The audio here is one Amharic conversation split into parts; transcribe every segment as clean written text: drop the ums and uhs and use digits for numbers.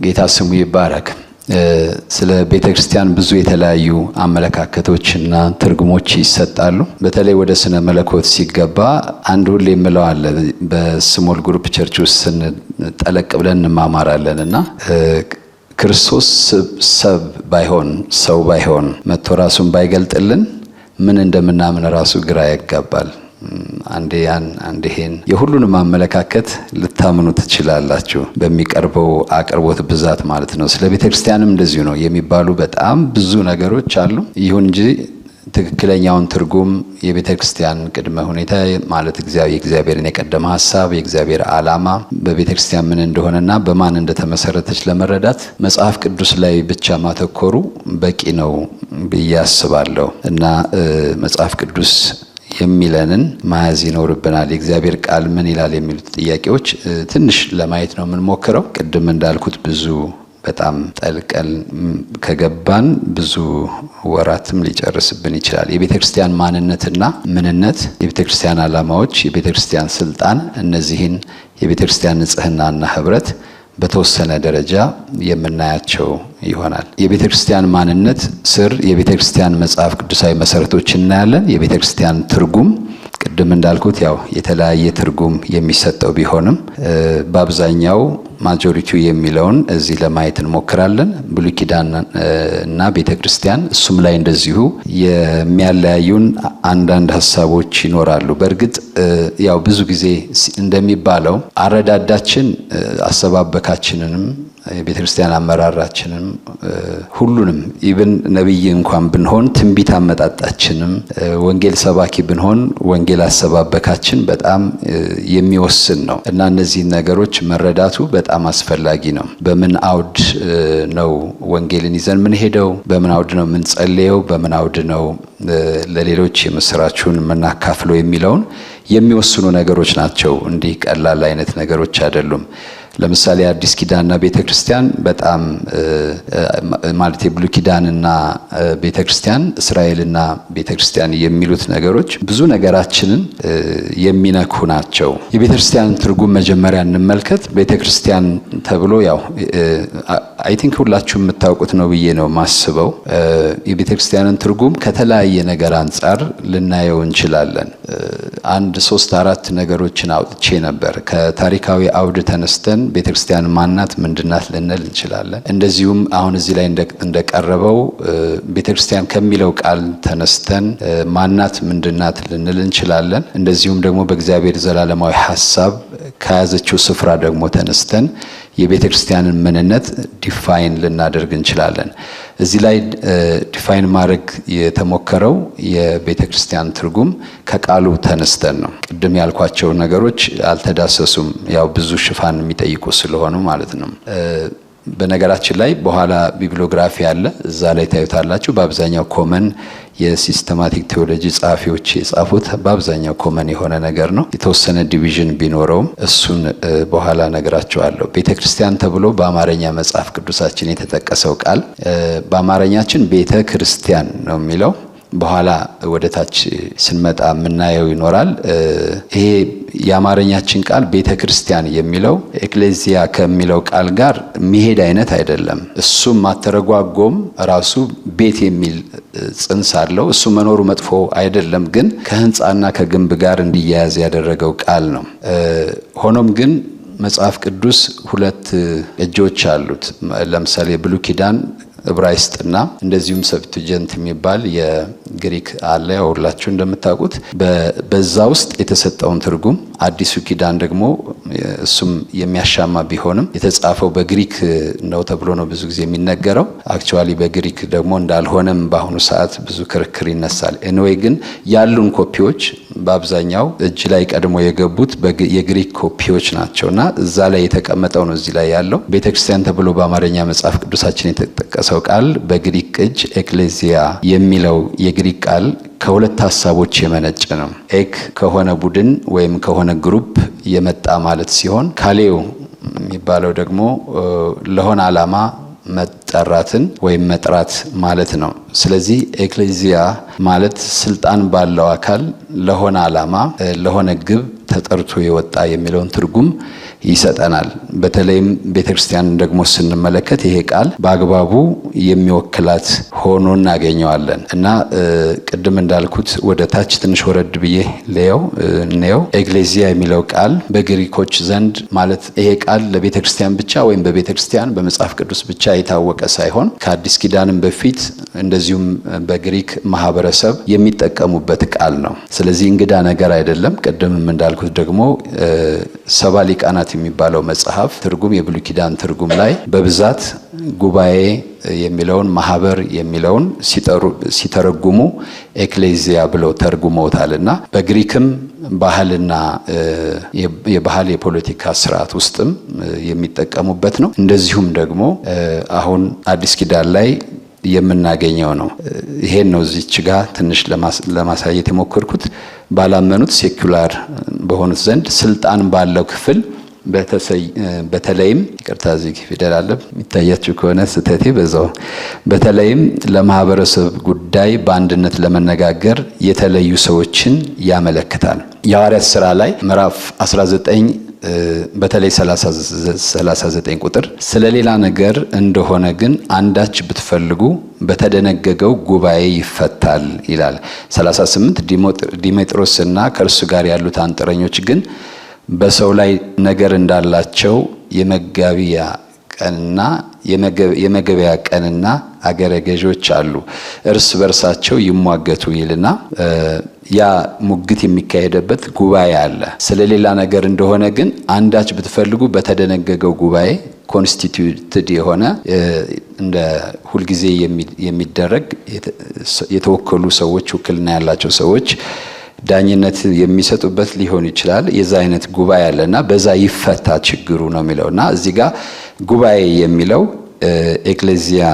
ጌታ ስሙ ይባረክ። ስለ ቤተክርስቲያን ብዙ የተለያዩ አመለካከቶችና ትርጉሞች ይሰጣሉ። በተለይ ወደ ስነ መለኮት ሲገባ አንድ ሁሌ የምለው አለ። በስሞል ግሩፕ ቸርች ውስጥ ስንጠለቅ ብለን እንማማራለንና ክርስቶስ ሰብ ባይሆን ሰው ባይሆን መጥቶ ራሱን ባይገልጥልን ምን እንደምናምን ራሱ ግራ ያጋባል። አንዴን የሁሉንም አመለካከት ልታምኑ ትችላላችሁ በሚቀርበው አቅርቦት ብዛት ማለት ነው። ስለ ቤተክርስቲያንም እንደዚሁ ነው የሚባሉ በጣም ብዙ ነገሮች አሉ። ይሁን እንጂ ትክክለኛውን ትርጉም የቤተክርስቲያን ቅድመ ሁኔታ ማለት የእግዚአብሔርን የቀደመ ሐሳብ የእግዚአብሔር ዓላማ በቤተክርስቲያን ምን እንደሆነና በማን እንደተመሰረተች ለመረዳት መጽሐፍ ቅዱስ ላይ ብቻ ማተኮሩ በቂ ነው ብዬ አስባለሁ እና መጽሐፍ ቅዱስ የሚለንን መያዝ ይኖርብናል። የእግዚአብሔር ቃል ምን ይላል የሚሉት ጥያቄዎች ትንሽ ለማየት ነው የምንሞክረው። ቅድም እንዳልኩት ብዙ በጣም ጠልቀን ከገባን ብዙ ወራትም ሊጨርስብን ይችላል። የቤተክርስቲያን ማንነትና ምንነት፣ የቤተክርስቲያን ዓላማዎች፣ የቤተክርስቲያን ስልጣን፣ እነዚህን የቤተክርስቲያን ንጽህናና ህብረት በተወሰነ ደረጃ የምናያቸው ይሆናል። የቤተክርስቲያን ማንነት ስር የቤተክርስቲያን መጽሐፍ ቅዱሳዊ መሰረቶች እናያለን። የቤተክርስቲያን ትርጉም ቅድም እንዳልኩት ያው የተለያየ ትርጉም የሚሰጠው ቢሆንም በአብዛኛው ማጆሪቲው የሚለውን እዚህ ለማየት እንሞክራለን። ብሉይ ኪዳን እና ቤተክርስቲያን እሱም ላይ እንደዚሁ የሚያለያዩን አንዳንድ ሀሳቦች ይኖራሉ። በእርግጥ ያው ብዙ ጊዜ እንደሚባለው አረዳዳችን አሰባበካችንንም የቤተክርስቲያን አመራራችንም ሁሉንም ኢቭን ነብይ እንኳን ብንሆን ትንቢት አመጣጣችንም ወንጌል ሰባኪ ብንሆን ወንጌል አሰባበካችን በጣም የሚወስን ነው እና እነዚህ ነገሮች መረዳቱ በጣም አስፈላጊ ነው። በምን አውድ ነው ወንጌልን ይዘን ምን ሄደው፣ በምን አውድ ነው ምን ጸልየው፣ በምን አውድ ነው ለሌሎች የምስራቹን መናካፍለው የሚለውን የሚወስኑ ነገሮች ናቸው። እንዲህ ቀላል አይነት ነገሮች አይደሉም። ለምሳሌ አዲስ ኪዳንና ቤተክርስቲያን በጣም ማለት የብሉይ ኪዳንና ቤተክርስቲያን እስራኤልና ቤተክርስቲያን የሚሉት ነገሮች ብዙ ነገራችንን የሚነኩ ናቸው። የቤተክርስቲያን ትርጉም መጀመሪያ እንመልከት። ቤተክርስቲያን ተብሎ ያው አይ ቲንክ ሁላችሁም የምታውቁት ነው ብዬ ነው ማስበው። የቤተክርስቲያንን ትርጉም ከተለያየ ነገር አንጻር ልናየው እንችላለን። አንድ 3-4 ነገሮችን አውጥቼ ነበር። ከታሪካዊ አውድ ተነስተን ቤተክርስቲያን ማናት ምንድናት ልንል እንችላለን። እንደዚሁም አሁን እዚህ ላይ እንደቀረበው ቤተክርስቲያን ከሚለው ቃል ተነስተን ማናት ምንድናት ልንል እንችላለን። እንደዚሁም ደግሞ በእግዚአብሔር ዘላለማዊ ሐሳብ ከያዘችው ስፍራ ደግሞ ተነስተን የቤተክርስቲያንን ምንነት ዲፋይን ልናደርግ እንችላለን። እዚህ ላይ ዲፋይን ማድረግ የተሞከረው የቤተክርስቲያን ትርጉም ከቃሉ ተነስተን ነው። ቅድም ያልኳቸው ነገሮች አልተዳሰሱም፣ ያው ብዙ ሽፋን የሚጠይቁ ስለሆኑ ማለት ነው። በነገራችን ላይ በኋላ ቢብሊዮግራፊ አለ፣ እዛ ላይ ታዩታላችሁ። በአብዛኛው ኮመን የሲስተማቲክ ቴዎሎጂ ጸሐፊዎች የጻፉት በአብዛኛው ኮመን የሆነ ነገር ነው። የተወሰነ ዲቪዥን ቢኖረውም እሱን በኋላ ነግራቸዋለሁ። ቤተክርስቲያን ተብሎ በአማርኛ መጽሐፍ ቅዱሳችን የተጠቀሰው ቃል በአማርኛችን ቤተ ክርስቲያን ነው የሚለው። በኋላ ወደ ታች ስንመጣ የምናየው ይኖራል። ይሄ የአማርኛችን ቃል ቤተ ክርስቲያን የሚለው ኤክሌዚያ ከሚለው ቃል ጋር የሚሄድ አይነት አይደለም። እሱም ማተረጓጎም ራሱ ቤት የሚል ጽንስ አለው። እሱ መኖሩ መጥፎ አይደለም፣ ግን ከህንፃና ከግንብ ጋር እንዲያያዝ ያደረገው ቃል ነው። ሆኖም ግን መጽሐፍ ቅዱስ ሁለት እጆች አሉት። ለምሳሌ ብሉይ ኪዳን ዕብራይስጥና እንደዚሁም ሰብትጀንት የሚባል የግሪክ አለ። ሁላችሁ እንደምታውቁት በዛ ውስጥ የተሰጠውን ትርጉም አዲሱ ኪዳን ደግሞ እሱም የሚያሻማ ቢሆንም የተጻፈው በግሪክ ነው ተብሎ ነው ብዙ ጊዜ የሚነገረው። አክቹአሊ በግሪክ ደግሞ እንዳልሆነም በአሁኑ ሰዓት ብዙ ክርክር ይነሳል። ኤኒዌይ ግን ያሉን ኮፒዎች በአብዛኛው እጅ ላይ ቀድሞ የገቡት የግሪክ ኮፒዎች ናቸውና እዛ ላይ የተቀመጠው ነው እዚህ ላይ ያለው። ቤተክርስቲያን ተብሎ በአማርኛ መጽሐፍ ቅዱሳችን የተጠቀሰው ቃል በግሪክ እጅ ኤክሌዚያ የሚለው የግሪክ ቃል ከሁለት ሐሳቦች የመነጨ ነው። ኤክ ከሆነ ቡድን ወይም ከሆነ ግሩፕ የመጣ ማለት ሲሆን ካሌው የሚባለው ደግሞ ለሆነ ዓላማ መጠራትን ወይም መጥራት ማለት ነው። ስለዚህ ኤክሌዚያ ማለት ስልጣን ባለው አካል ለሆነ ዓላማ ለሆነ ግብ ተጠርቶ የወጣ የሚለውን ትርጉም ይሰጠናል። በተለይም ቤተክርስቲያን ደግሞ ስንመለከት ይሄ ቃል በአግባቡ የሚወክላት ሆኖ እናገኘዋለን እና ቅድም እንዳልኩት ወደ ታች ትንሽ ወረድ ብዬ ነው ኤግሌዚያ የሚለው ቃል በግሪኮች ዘንድ ማለት ይሄ ቃል ለቤተክርስቲያን ብቻ ወይም በቤተክርስቲያን በመጽሐፍ ቅዱስ ብቻ የታወቀ ሳይሆን ከአዲስ ኪዳንም በፊት እንደዚሁም በግሪክ ማህበረሰብ የሚጠቀሙበት ቃል ነው። ስለዚህ እንግዳ ነገር አይደለም። ቅድምም እንዳልኩት ደግሞ ሰባ ሊቃናት የሚባለው መጽሐፍ ትርጉም የብሉይ ኪዳን ትርጉም ላይ በብዛት ጉባኤ የሚለውን ማህበር የሚለውን ሲተረጉሙ ኤክሌዚያ ብለው ተርጉመውታልና በግሪክም ባህልና የባህል የፖለቲካ ስርዓት ውስጥም የሚጠቀሙበት ነው። እንደዚሁም ደግሞ አሁን አዲስ ኪዳን ላይ የምናገኘው ነው። ይሄን ነው እዚች ጋር ትንሽ ለማሳየት የሞከርኩት። ባላመኑት ሴኩላር በሆኑት ዘንድ ስልጣን ባለው ክፍል በተለይም ይቅርታ እዚህ ፊደል አለ የሚታያችሁ ከሆነ ስህተቴ በዛው በተለይም ለማህበረሰብ ጉዳይ በአንድነት ለመነጋገር የተለዩ ሰዎችን ያመለክታል። የሐዋርያት ሥራ ላይ ምዕራፍ 19 በተለይ 39 ቁጥር ስለሌላ ነገር እንደሆነ ግን አንዳች ብትፈልጉ በተደነገገው ጉባኤ ይፈታል ይላል። 38 ዲሜጥሮስና ከእርሱ ጋር ያሉት አንጥረኞች ግን በሰው ላይ ነገር እንዳላቸው የመገበያ ቀንና አገረ ገዦች አሉ፣ እርስ በርሳቸው ይሟገቱ ይልና ያ ሙግት የሚካሄድበት ጉባኤ አለ። ስለሌላ ነገር እንደሆነ ግን አንዳች ብትፈልጉ በተደነገገው ጉባኤ ኮንስቲቲዩትድ የሆነ እንደ ሁልጊዜ የሚደረግ የተወከሉ ሰዎች ውክልና ያላቸው ሰዎች ዳኝነት የሚሰጡበት ሊሆን ይችላል። የዛ አይነት ጉባኤ አለና በዛ ይፈታ ችግሩ ነው የሚለውና እዚህ ጋር ጉባኤ የሚለው ኤክሌዚያ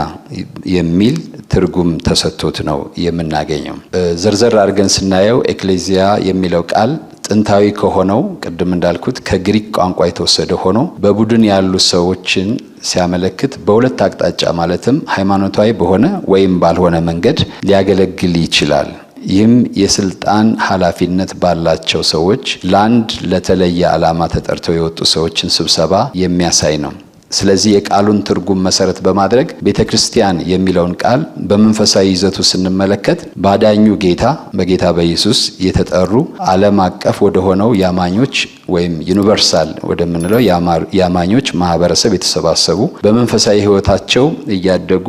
የሚል ትርጉም ተሰጥቶት ነው የምናገኘው። ዘርዘር አድርገን ስናየው ኤክሌዚያ የሚለው ቃል ጥንታዊ ከሆነው ቅድም እንዳልኩት ከግሪክ ቋንቋ የተወሰደ ሆኖ በቡድን ያሉ ሰዎችን ሲያመለክት በሁለት አቅጣጫ ማለትም ሃይማኖታዊ በሆነ ወይም ባልሆነ መንገድ ሊያገለግል ይችላል። ይህም የስልጣን ኃላፊነት ባላቸው ሰዎች ለአንድ ለተለየ ዓላማ ተጠርተው የወጡ ሰዎችን ስብሰባ የሚያሳይ ነው። ስለዚህ የቃሉን ትርጉም መሰረት በማድረግ ቤተክርስቲያን የሚለውን ቃል በመንፈሳዊ ይዘቱ ስንመለከት ባዳኙ ጌታ በጌታ በኢየሱስ የተጠሩ ዓለም አቀፍ ወደ ሆነው ያማኞች ወይም ዩኒቨርሳል ወደምንለው ያማኞች ማህበረሰብ የተሰባሰቡ በመንፈሳዊ ሕይወታቸው እያደጉ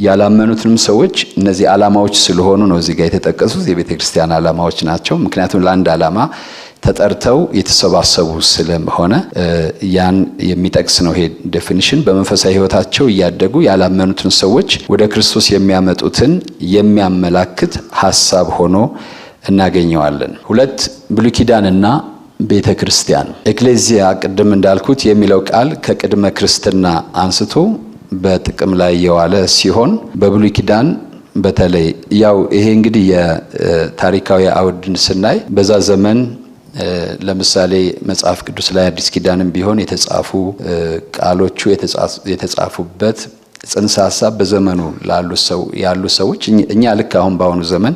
ያላመኑትንም ሰዎች እነዚህ ዓላማዎች ስለሆኑ ነው እዚህ ጋር የተጠቀሱት የቤተክርስቲያን ዓላማዎች ናቸው። ምክንያቱም ለአንድ ዓላማ ተጠርተው የተሰባሰቡ ስለሆነ ያን የሚጠቅስ ነው። ይሄ ዴፊኒሽን በመንፈሳዊ ሕይወታቸው እያደጉ ያላመኑትን ሰዎች ወደ ክርስቶስ የሚያመጡትን የሚያመላክት ሐሳብ ሆኖ እናገኘዋለን። ሁለት ብሉይ ኪዳንና ቤተ ክርስቲያን። ኤክሌዚያ ቅድም እንዳልኩት የሚለው ቃል ከቅድመ ክርስትና አንስቶ በጥቅም ላይ የዋለ ሲሆን በብሉይ ኪዳን በተለይ ያው ይሄ እንግዲህ የታሪካዊ አውድን ስናይ በዛ ዘመን ለምሳሌ መጽሐፍ ቅዱስ ላይ አዲስ ኪዳንም ቢሆን የተጻፉ ቃሎቹ የተጻፉበት ጽንሰ ሐሳብ በዘመኑ ያሉ ሰዎች እኛ ልክ አሁን በአሁኑ ዘመን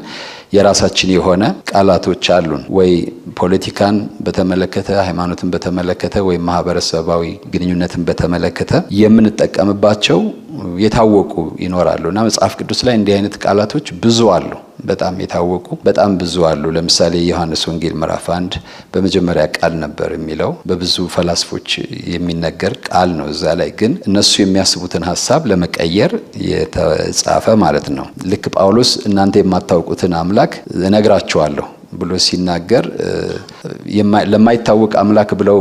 የራሳችን የሆነ ቃላቶች አሉን። ወይ ፖለቲካን በተመለከተ፣ ሃይማኖትን በተመለከተ ወይ ማህበረሰባዊ ግንኙነትን በተመለከተ የምንጠቀምባቸው የታወቁ ይኖራሉ እና መጽሐፍ ቅዱስ ላይ እንዲህ አይነት ቃላቶች ብዙ አሉ። በጣም የታወቁ በጣም ብዙ አሉ። ለምሳሌ ዮሐንስ ወንጌል ምዕራፍ 1 በመጀመሪያ ቃል ነበር የሚለው በብዙ ፈላስፎች የሚነገር ቃል ነው። እዛ ላይ ግን እነሱ የሚያስቡትን ሐሳብ ለመቀየር የተጻፈ ማለት ነው። ልክ ጳውሎስ እናንተ የማታውቁትን አምላክ እነግራችኋለሁ ብሎ ሲናገር ለማይታወቅ አምላክ ብለው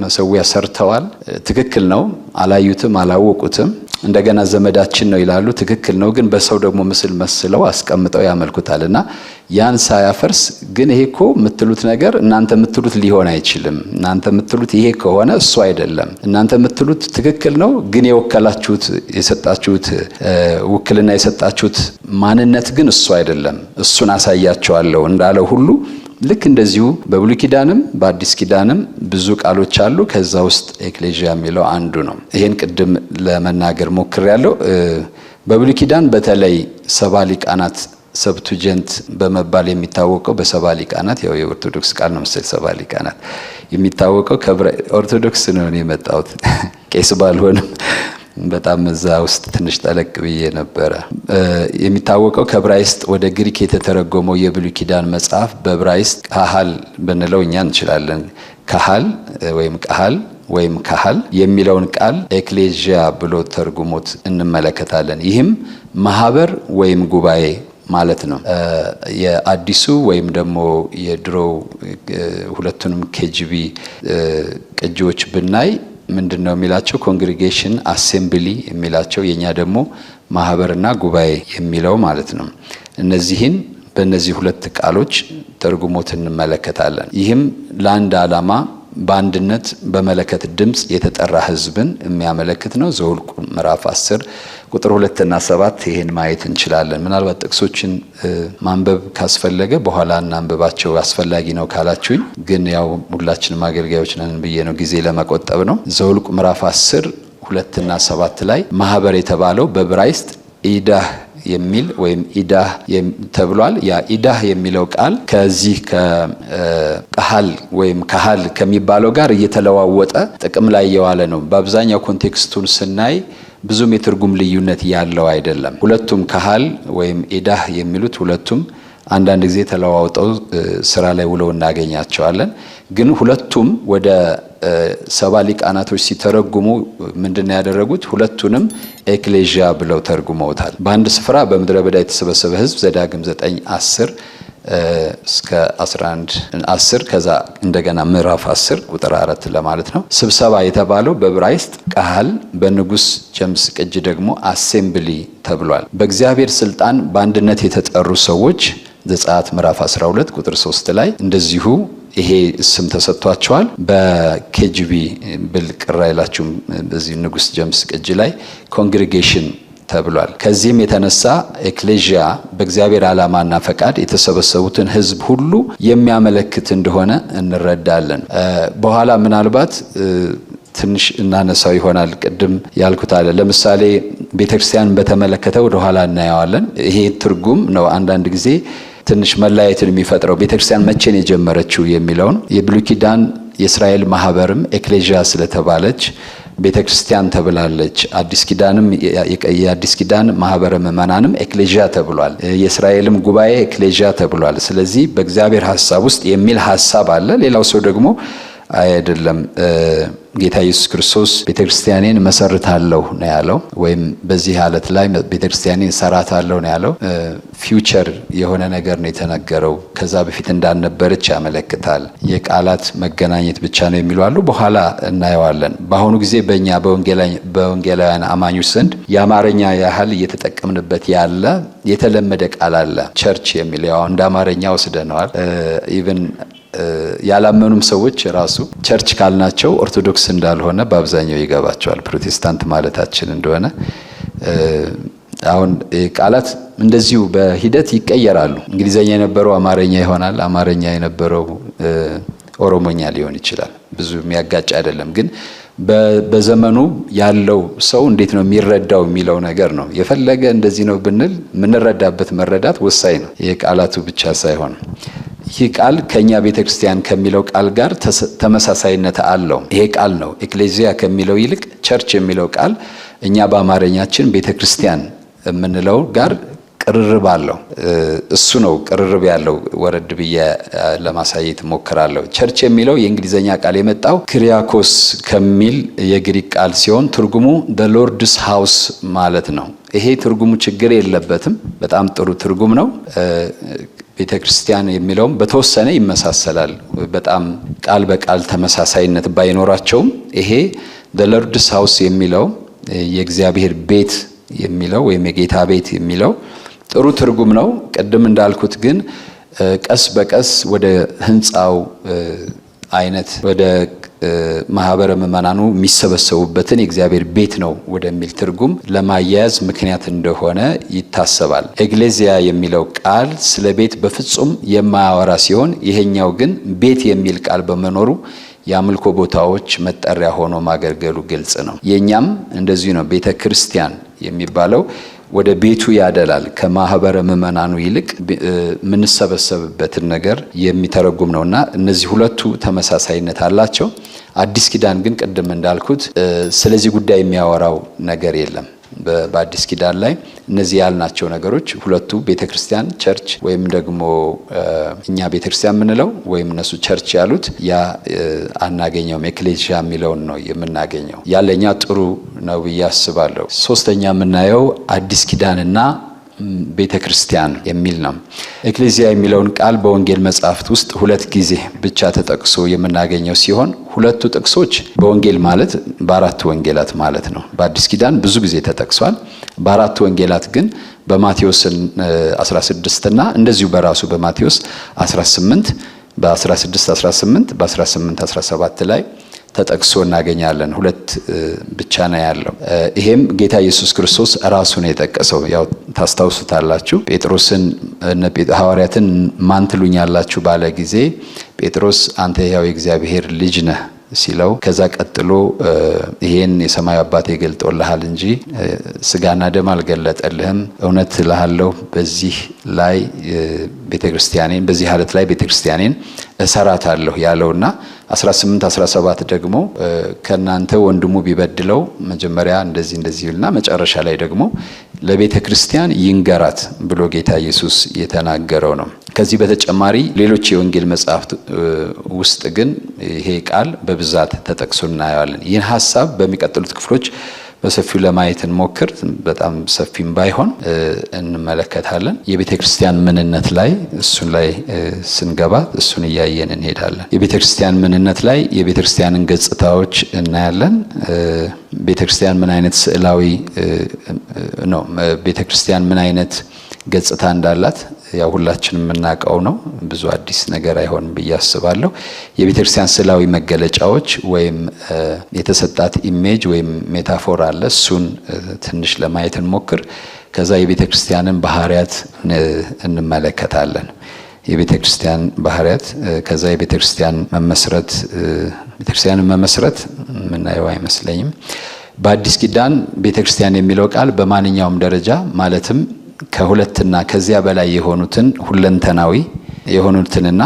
መሰዊያ ሰርተዋል። ትክክል ነው። አላዩትም፣ አላወቁትም። እንደገና ዘመዳችን ነው ይላሉ። ትክክል ነው። ግን በሰው ደግሞ ምስል መስለው አስቀምጠው ያመልኩታልና ያን ሳያፈርስ ግን ይሄ እኮ የምትሉት ነገር እናንተ የምትሉት ሊሆን አይችልም። እናንተ የምትሉት ይሄ ከሆነ እሱ አይደለም። እናንተ የምትሉት ትክክል ነው። ግን የወከላችሁት የሰጣችሁት ውክልና የሰጣችሁት ማንነት ግን እሱ አይደለም። እሱን አሳያቸዋለሁ እንዳለው ሁሉ ልክ እንደዚሁ በብሉይ ኪዳንም በአዲስ ኪዳንም ብዙ ቃሎች አሉ። ከዛ ውስጥ ኤክሌዥያ የሚለው አንዱ ነው። ይሄን ቅድም ለመናገር ሞክሬያለሁ። በብሉይ ኪዳን በተለይ ሰባ ሊቃናት ሰብቱጀንት በመባል የሚታወቀው በሰባ ሊቃናት ያው የኦርቶዶክስ ቃል ነው መሰል ሰባ ሊቃናት የሚታወቀው ኦርቶዶክስ ነው የመጣሁት ቄስ ባልሆንም በጣም እዛ ውስጥ ትንሽ ጠለቅ ብዬ ነበረ። የሚታወቀው ከዕብራይስጥ ወደ ግሪክ የተተረጎመው የብሉይ ኪዳን መጽሐፍ በዕብራይስጥ ካህል ብንለው እኛ እንችላለን። ካህል ወይም ካህል የሚለውን ቃል ኤክሌዥያ ብሎ ተርጉሞት እንመለከታለን። ይህም ማህበር ወይም ጉባኤ ማለት ነው። የአዲሱ ወይም ደግሞ የድሮው ሁለቱንም ኬጂቢ ቅጂዎች ብናይ ምንድነው የሚላቸው? ኮንግሪጌሽን አሴምብሊ የሚላቸው፣ የኛ ደግሞ ማህበርና ጉባኤ የሚለው ማለት ነው። እነዚህን በእነዚህ ሁለት ቃሎች ተርጉሞት እንመለከታለን። ይህም ለአንድ ዓላማ በአንድነት በመለከት ድምጽ የተጠራ ህዝብን የሚያመለክት ነው። ዘኍልቍ ምዕራፍ 10 ቁጥር 2 እና 7 ይሄን ማየት እንችላለን። ምናልባት ጥቅሶችን ማንበብ ካስፈለገ በኋላ እናንብባቸው አስፈላጊ ነው ካላችሁኝ፣ ግን ያው ሁላችንም አገልጋዮች ነን ብዬ ነው ጊዜ ለመቆጠብ ነው። ዘኍልቍ ምዕራፍ 10 2 እና 7 ላይ ማህበር የተባለው በዕብራይስጥ ኢዳህ የሚል ወይም ኢዳህ ተብሏል። ያ ኢዳህ የሚለው ቃል ከዚህ ከቃል ወይም ካህል ከሚባለው ጋር እየተለዋወጠ ጥቅም ላይ የዋለ ነው። በአብዛኛው ኮንቴክስቱን ስናይ ብዙም የትርጉም ልዩነት ያለው አይደለም። ሁለቱም ካህል ወይም ኢዳህ የሚሉት ሁለቱም አንዳንድ ጊዜ ተለዋውጠው ስራ ላይ ውለው እናገኛቸዋለን። ግን ሁለቱም ወደ ሰባ ሊቃናቶች ሲተረጉሙ ምንድነው ያደረጉት? ሁለቱንም ኤክሌዥያ ብለው ተርጉመውታል። በአንድ ስፍራ በምድረ በዳ የተሰበሰበ ህዝብ ዘዳግም 9:10 እስከ 11:10 ከዛ እንደገና ምዕራፍ 10 ቁጥር 4 ለማለት ነው። ስብሰባ የተባለው በዕብራይስጥ ቃል፣ በንጉስ ጀምስ ቅጅ ደግሞ አሴምብሊ ተብሏል። በእግዚአብሔር ስልጣን በአንድነት የተጠሩ ሰዎች ዘጸአት ምዕራፍ 12 ቁጥር 3 ላይ እንደዚሁ ይሄ ስም ተሰጥቷቸዋል። በኬጂቢ ብል ቅር አይላችሁም። በዚህ ንጉስ ጀምስ ቅጅ ላይ ኮንግሪጌሽን ተብሏል። ከዚህም የተነሳ ኤክሌዥያ በእግዚአብሔር ዓላማና ፈቃድ የተሰበሰቡትን ህዝብ ሁሉ የሚያመለክት እንደሆነ እንረዳለን። በኋላ ምናልባት ትንሽ እናነሳው ይሆናል። ቅድም ያልኩት አለ። ለምሳሌ ቤተክርስቲያን በተመለከተ ወደ ኋላ እናየዋለን። ይሄ ትርጉም ነው አንዳንድ ጊዜ ትንሽ መለያየትን የሚፈጥረው። ቤተክርስቲያን መቼ ነው የጀመረችው የሚለውን የብሉይ ኪዳን የእስራኤል ማህበርም ኤክሌዥያ ስለተባለች ቤተክርስቲያን ተብላለች። አዲስ ኪዳንም የአዲስ ኪዳን ማህበረ ምእመናንም ኤክሌዥያ ተብሏል። የእስራኤልም ጉባኤ ኤክሌዥያ ተብሏል። ስለዚህ በእግዚአብሔር ሐሳብ ውስጥ የሚል ሐሳብ አለ። ሌላው ሰው ደግሞ አይደለም ጌታ ኢየሱስ ክርስቶስ ቤተክርስቲያኔን መሰርታለሁ ነው ያለው፣ ወይም በዚህ ዓለት ላይ ቤተክርስቲያኔን ሰራታለሁ ነው ያለው። ፊውቸር የሆነ ነገር ነው የተነገረው። ከዛ በፊት እንዳልነበረች ያመለክታል። የቃላት መገናኘት ብቻ ነው የሚሉ አሉ። በኋላ እናየዋለን። በአሁኑ ጊዜ በእኛ በወንጌላውያን አማኞች ዘንድ የአማርኛ ያህል እየተጠቀምንበት ያለ የተለመደ ቃል አለ። ቸርች የሚል ያው እንደ አማርኛ ወስደነዋል። ኢቭን ያላመኑም ሰዎች ራሱ ቸርች ካልናቸው ኦርቶዶክስ እንዳልሆነ በአብዛኛው ይገባቸዋል። ፕሮቴስታንት ማለታችን እንደሆነ አሁን ቃላት እንደዚሁ በሂደት ይቀየራሉ። እንግሊዘኛ የነበረው አማርኛ ይሆናል። አማርኛ የነበረው ኦሮሞኛ ሊሆን ይችላል። ብዙ የሚያጋጭ አይደለም። ግን በዘመኑ ያለው ሰው እንዴት ነው የሚረዳው የሚለው ነገር ነው። የፈለገ እንደዚህ ነው ብንል የምንረዳበት መረዳት ወሳኝ ነው። የቃላቱ ብቻ ሳይሆን ይህ ቃል ከኛ ቤተክርስቲያን ከሚለው ቃል ጋር ተመሳሳይነት አለው። ይሄ ቃል ነው ኤክሌዚያ ከሚለው ይልቅ ቸርች የሚለው ቃል እኛ በአማርኛችን ቤተክርስቲያን የምንለው ጋር ቅርርብ አለው። እሱ ነው ቅርርብ ያለው። ወረድ ብዬ ለማሳየት ሞክራለሁ። ቸርች የሚለው የእንግሊዘኛ ቃል የመጣው ክሪያኮስ ከሚል የግሪክ ቃል ሲሆን ትርጉሙ the Lord's house ማለት ነው። ይሄ ትርጉሙ ችግር የለበትም። በጣም ጥሩ ትርጉም ነው። ቤተክርስቲያን የሚለውም በተወሰነ ይመሳሰላል። በጣም ቃል በቃል ተመሳሳይነት ባይኖራቸውም ይሄ the Lord's house የሚለው የእግዚአብሔር ቤት የሚለው ወይም የጌታ ቤት የሚለው ጥሩ ትርጉም ነው። ቅድም እንዳልኩት ግን ቀስ በቀስ ወደ ህንፃው አይነት ወደ ማህበረ ምእመናኑ የሚሰበሰቡበትን የእግዚአብሔር ቤት ነው ወደሚል ትርጉም ለማያያዝ ምክንያት እንደሆነ ይታሰባል። ኤግሌዚያ የሚለው ቃል ስለ ቤት በፍጹም የማያወራ ሲሆን ይሄኛው ግን ቤት የሚል ቃል በመኖሩ የአምልኮ ቦታዎች መጠሪያ ሆኖ ማገልገሉ ግልጽ ነው። የኛም እንደዚሁ ነው። ቤተ ክርስቲያን የሚባለው ወደ ቤቱ ያደላል። ከማህበረ ምዕመናኑ ይልቅ የምንሰበሰብበትን ነገር የሚተረጉም ነውና እነዚህ ሁለቱ ተመሳሳይነት አላቸው። አዲስ ኪዳን ግን ቅድም እንዳልኩት ስለዚህ ጉዳይ የሚያወራው ነገር የለም። በአዲስ ኪዳን ላይ እነዚህ ያልናቸው ነገሮች ሁለቱ ቤተክርስቲያን ቸርች ወይም ደግሞ እኛ ቤተክርስቲያን የምንለው ወይም እነሱ ቸርች ያሉት ያ አናገኘውም። ኤክሌሲያ የሚለውን ነው የምናገኘው። ያለኛ ጥሩ ነው ብዬ አስባለሁ። ሶስተኛ የምናየው አዲስ ኪዳንና ቤተክርስቲያን የሚል ነው። ኤክሌሲያ የሚለውን ቃል በወንጌል መጽሐፍት ውስጥ 2 ጊዜ ብቻ ተጠቅሶ የምናገኘው ሲሆን ሁለቱ ጥቅሶች በወንጌል ማለት በአራቱ ወንጌላት ማለት ነው። በአዲስ ኪዳን ብዙ ጊዜ ተጠቅሷል። በአራቱ ወንጌላት ግን በማቴዎስ 16 እና እንደዚሁ በራሱ በማቴዎስ 18 በ16:18 በ18:17 ላይ ተጠቅሶ እናገኛለን። 2 ብቻ ነው ያለው። ይሄም ጌታ ኢየሱስ ክርስቶስ ራሱ ነው የጠቀሰው። ያው ታስታውሱታላችሁ። ጴጥሮስን ሐዋርያትን ማን ትሉኛላችሁ ባለ ጊዜ ጴጥሮስ አንተ ሕያው የእግዚአብሔር ልጅ ነህ ሲለው ከዛ ቀጥሎ ይሄን የሰማዩ አባቴ ገልጦልሃል እንጂ ስጋና ደም አልገለጠልህም፣ እውነት እልሃለሁ በዚህ ላይ ቤተክርስቲያኔን በዚህ ሐለት ላይ ቤተክርስቲያኔን እሰራታለሁ ያለውና 18:17 ደግሞ ከናንተ ወንድሙ ቢበድለው መጀመሪያ እንደዚህ ይልና መጨረሻ ላይ ደግሞ ለቤተ ክርስቲያን ይንገራት ብሎ ጌታ ኢየሱስ የተናገረው ነው። ከዚህ በተጨማሪ ሌሎች የወንጌል መጽሐፍት ውስጥ ግን ይሄ ቃል በብዛት ተጠቅሶ እናየዋለን። ይህን ሐሳብ በሚቀጥሉት ክፍሎች በሰፊው ለማየት እንሞክር። በጣም ሰፊም ባይሆን እንመለከታለን። የቤተ ክርስቲያን ምንነት ላይ እሱን ላይ ስንገባ እሱን እያየን እንሄዳለን። የቤተ ክርስቲያን ምንነት ላይ የቤተ ክርስቲያንን ገጽታዎች እናያለን። ቤተ ክርስቲያን ምን አይነት ስዕላዊ ነው፣ ቤተ ክርስቲያን ምን አይነት ገጽታ እንዳላት ያው ሁላችንም የምናውቀው ነው። ብዙ አዲስ ነገር አይሆንም ብዬ አስባለሁ። የቤተክርስቲያን ስዕላዊ መገለጫዎች ወይም የተሰጣት ኢሜጅ ወይም ሜታፎር አለ። እሱን ትንሽ ለማየት እንሞክር። ከዛ የቤተክርስቲያንን ባህሪያት እንመለከታለን። የቤተክርስቲያን ባህሪያት፣ ከዛ የቤተክርስቲያን መመስረት። ቤተክርስቲያንን መመስረት የምናየው አይመስለኝም። በአዲስ ኪዳን ቤተክርስቲያን የሚለው ቃል በማንኛውም ደረጃ ማለትም ከሁለትና ከዚያ በላይ የሆኑትን ሁለንተናዊ የሆኑትንና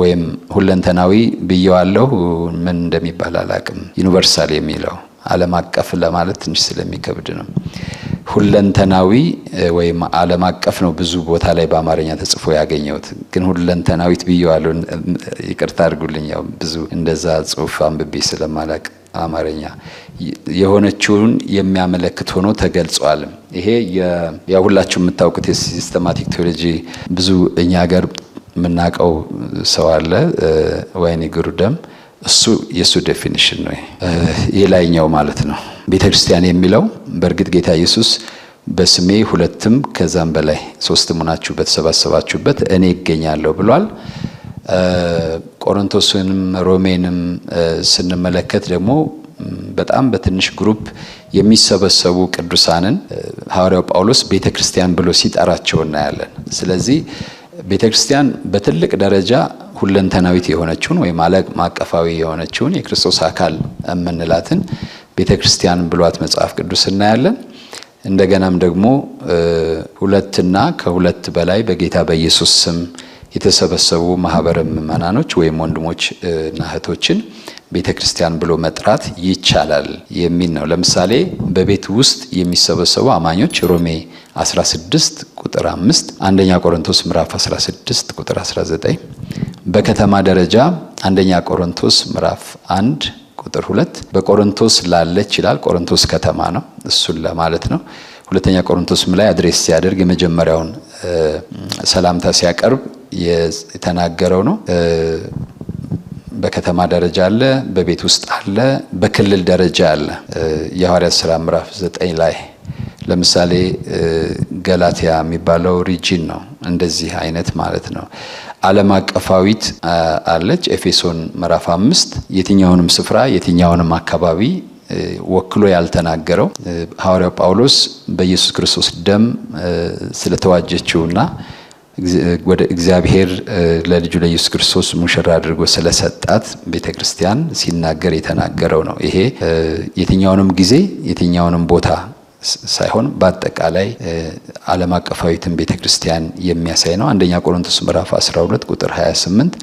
ወይም ሁለንተናዊ ብየዋለሁ ምን እንደሚባል አላቅም። ዩኒቨርሳል የሚለው ዓለም አቀፍ ለማለት ትንሽ ስለሚከብድ ነው። ሁለንተናዊ ወይም ዓለም አቀፍ ነው ብዙ ቦታ ላይ በአማርኛ ተጽፎ ያገኘሁት፣ ግን ሁለንተናዊት ብየዋለሁ። ይቅርታ አድርጉልኝ። ያው ብዙ እንደዛ ጽሑፍ አንብቤ ስለማላቅ አማርኛ የሆነችውን የሚያመለክት ሆኖ ተገልጿል። ይሄ ሁላችሁ የምታውቁት የሲስተማቲክ ቴዎሎጂ ብዙ እኛ ሀገር የምናውቀው ሰው አለ፣ ወይኔ ግሩደም። እሱ የሱ ዴፊኒሽን ነው። የላይኛው ማለት ነው። ቤተክርስቲያን የሚለው በእርግጥ ጌታ ኢየሱስ በስሜ 2ም ከዛም በላይ 3ም ሆናችሁ በተሰባሰባችሁበት እኔ እገኛለሁ ብሏል። ቆሮንቶስንም ሮሜንም ስንመለከት ደግሞ በጣም በትንሽ ግሩፕ የሚሰበሰቡ ቅዱሳንን ሐዋርያው ጳውሎስ ቤተክርስቲያን ብሎ ሲጠራቸው እናያለን። ስለዚህ ቤተክርስቲያን በትልቅ ደረጃ ሁለንተናዊት የሆነችውን ወይም ዓለም አቀፋዊ የሆነችውን የክርስቶስ አካል የምንላትን ቤተክርስቲያን ብሏት መጽሐፍ ቅዱስ እናያለን። እንደገናም ደግሞ 2ና ከ2 በላይ በጌታ በኢየሱስ ስም የተሰበሰቡ ማህበረ ምዕመናኖች ወይም ወንድሞች እና እህቶችን ቤተክርስቲያን ብሎ መጥራት ይቻላል የሚል ነው። ለምሳሌ በቤት ውስጥ የሚሰበሰቡ አማኞች ሮሜ 16 ቁጥር 5፣ አንደኛ ቆሮንቶስ ምዕራፍ 16 ቁጥር 19፣ በከተማ ደረጃ አንደኛ ቆሮንቶስ ምዕራፍ 1 ቁጥር 2፣ በቆሮንቶስ ላለች ይላል። ቆሮንቶስ ከተማ ነው፣ እሱን ለማለት ነው። ሁለተኛ ቆሮንቶስም ላይ አድሬስ ሲያደርግ የመጀመሪያውን ሰላምታ ሲያቀርብ የተናገረው ነው። በከተማ ደረጃ አለ፣ በቤት ውስጥ አለ፣ በክልል ደረጃ አለ። የሐዋርያት ሥራ ምዕራፍ 9 ላይ ለምሳሌ ገላትያ የሚባለው ሪጂን ነው፣ እንደዚህ አይነት ማለት ነው። ዓለም አቀፋዊት አለች። ኤፌሶን ምዕራፍ 5 የትኛውንም ስፍራ የትኛውንም አካባቢ ወክሎ ያልተናገረው ሐዋርያው ጳውሎስ በኢየሱስ ክርስቶስ ደም ስለተዋጀችውና ወደ እግዚአብሔር ለልጁ ለኢየሱስ ክርስቶስ ሙሽራ አድርጎ ስለሰጣት ቤተክርስቲያን ሲናገር የተናገረው ነው። ይሄ የትኛውንም ጊዜ የትኛውንም ቦታ ሳይሆን በአጠቃላይ ዓለም አቀፋዊትን ቤተክርስቲያን የሚያሳይ ነው። አንደኛ ቆሮንቶስ ምዕራፍ 12 ቁጥር 28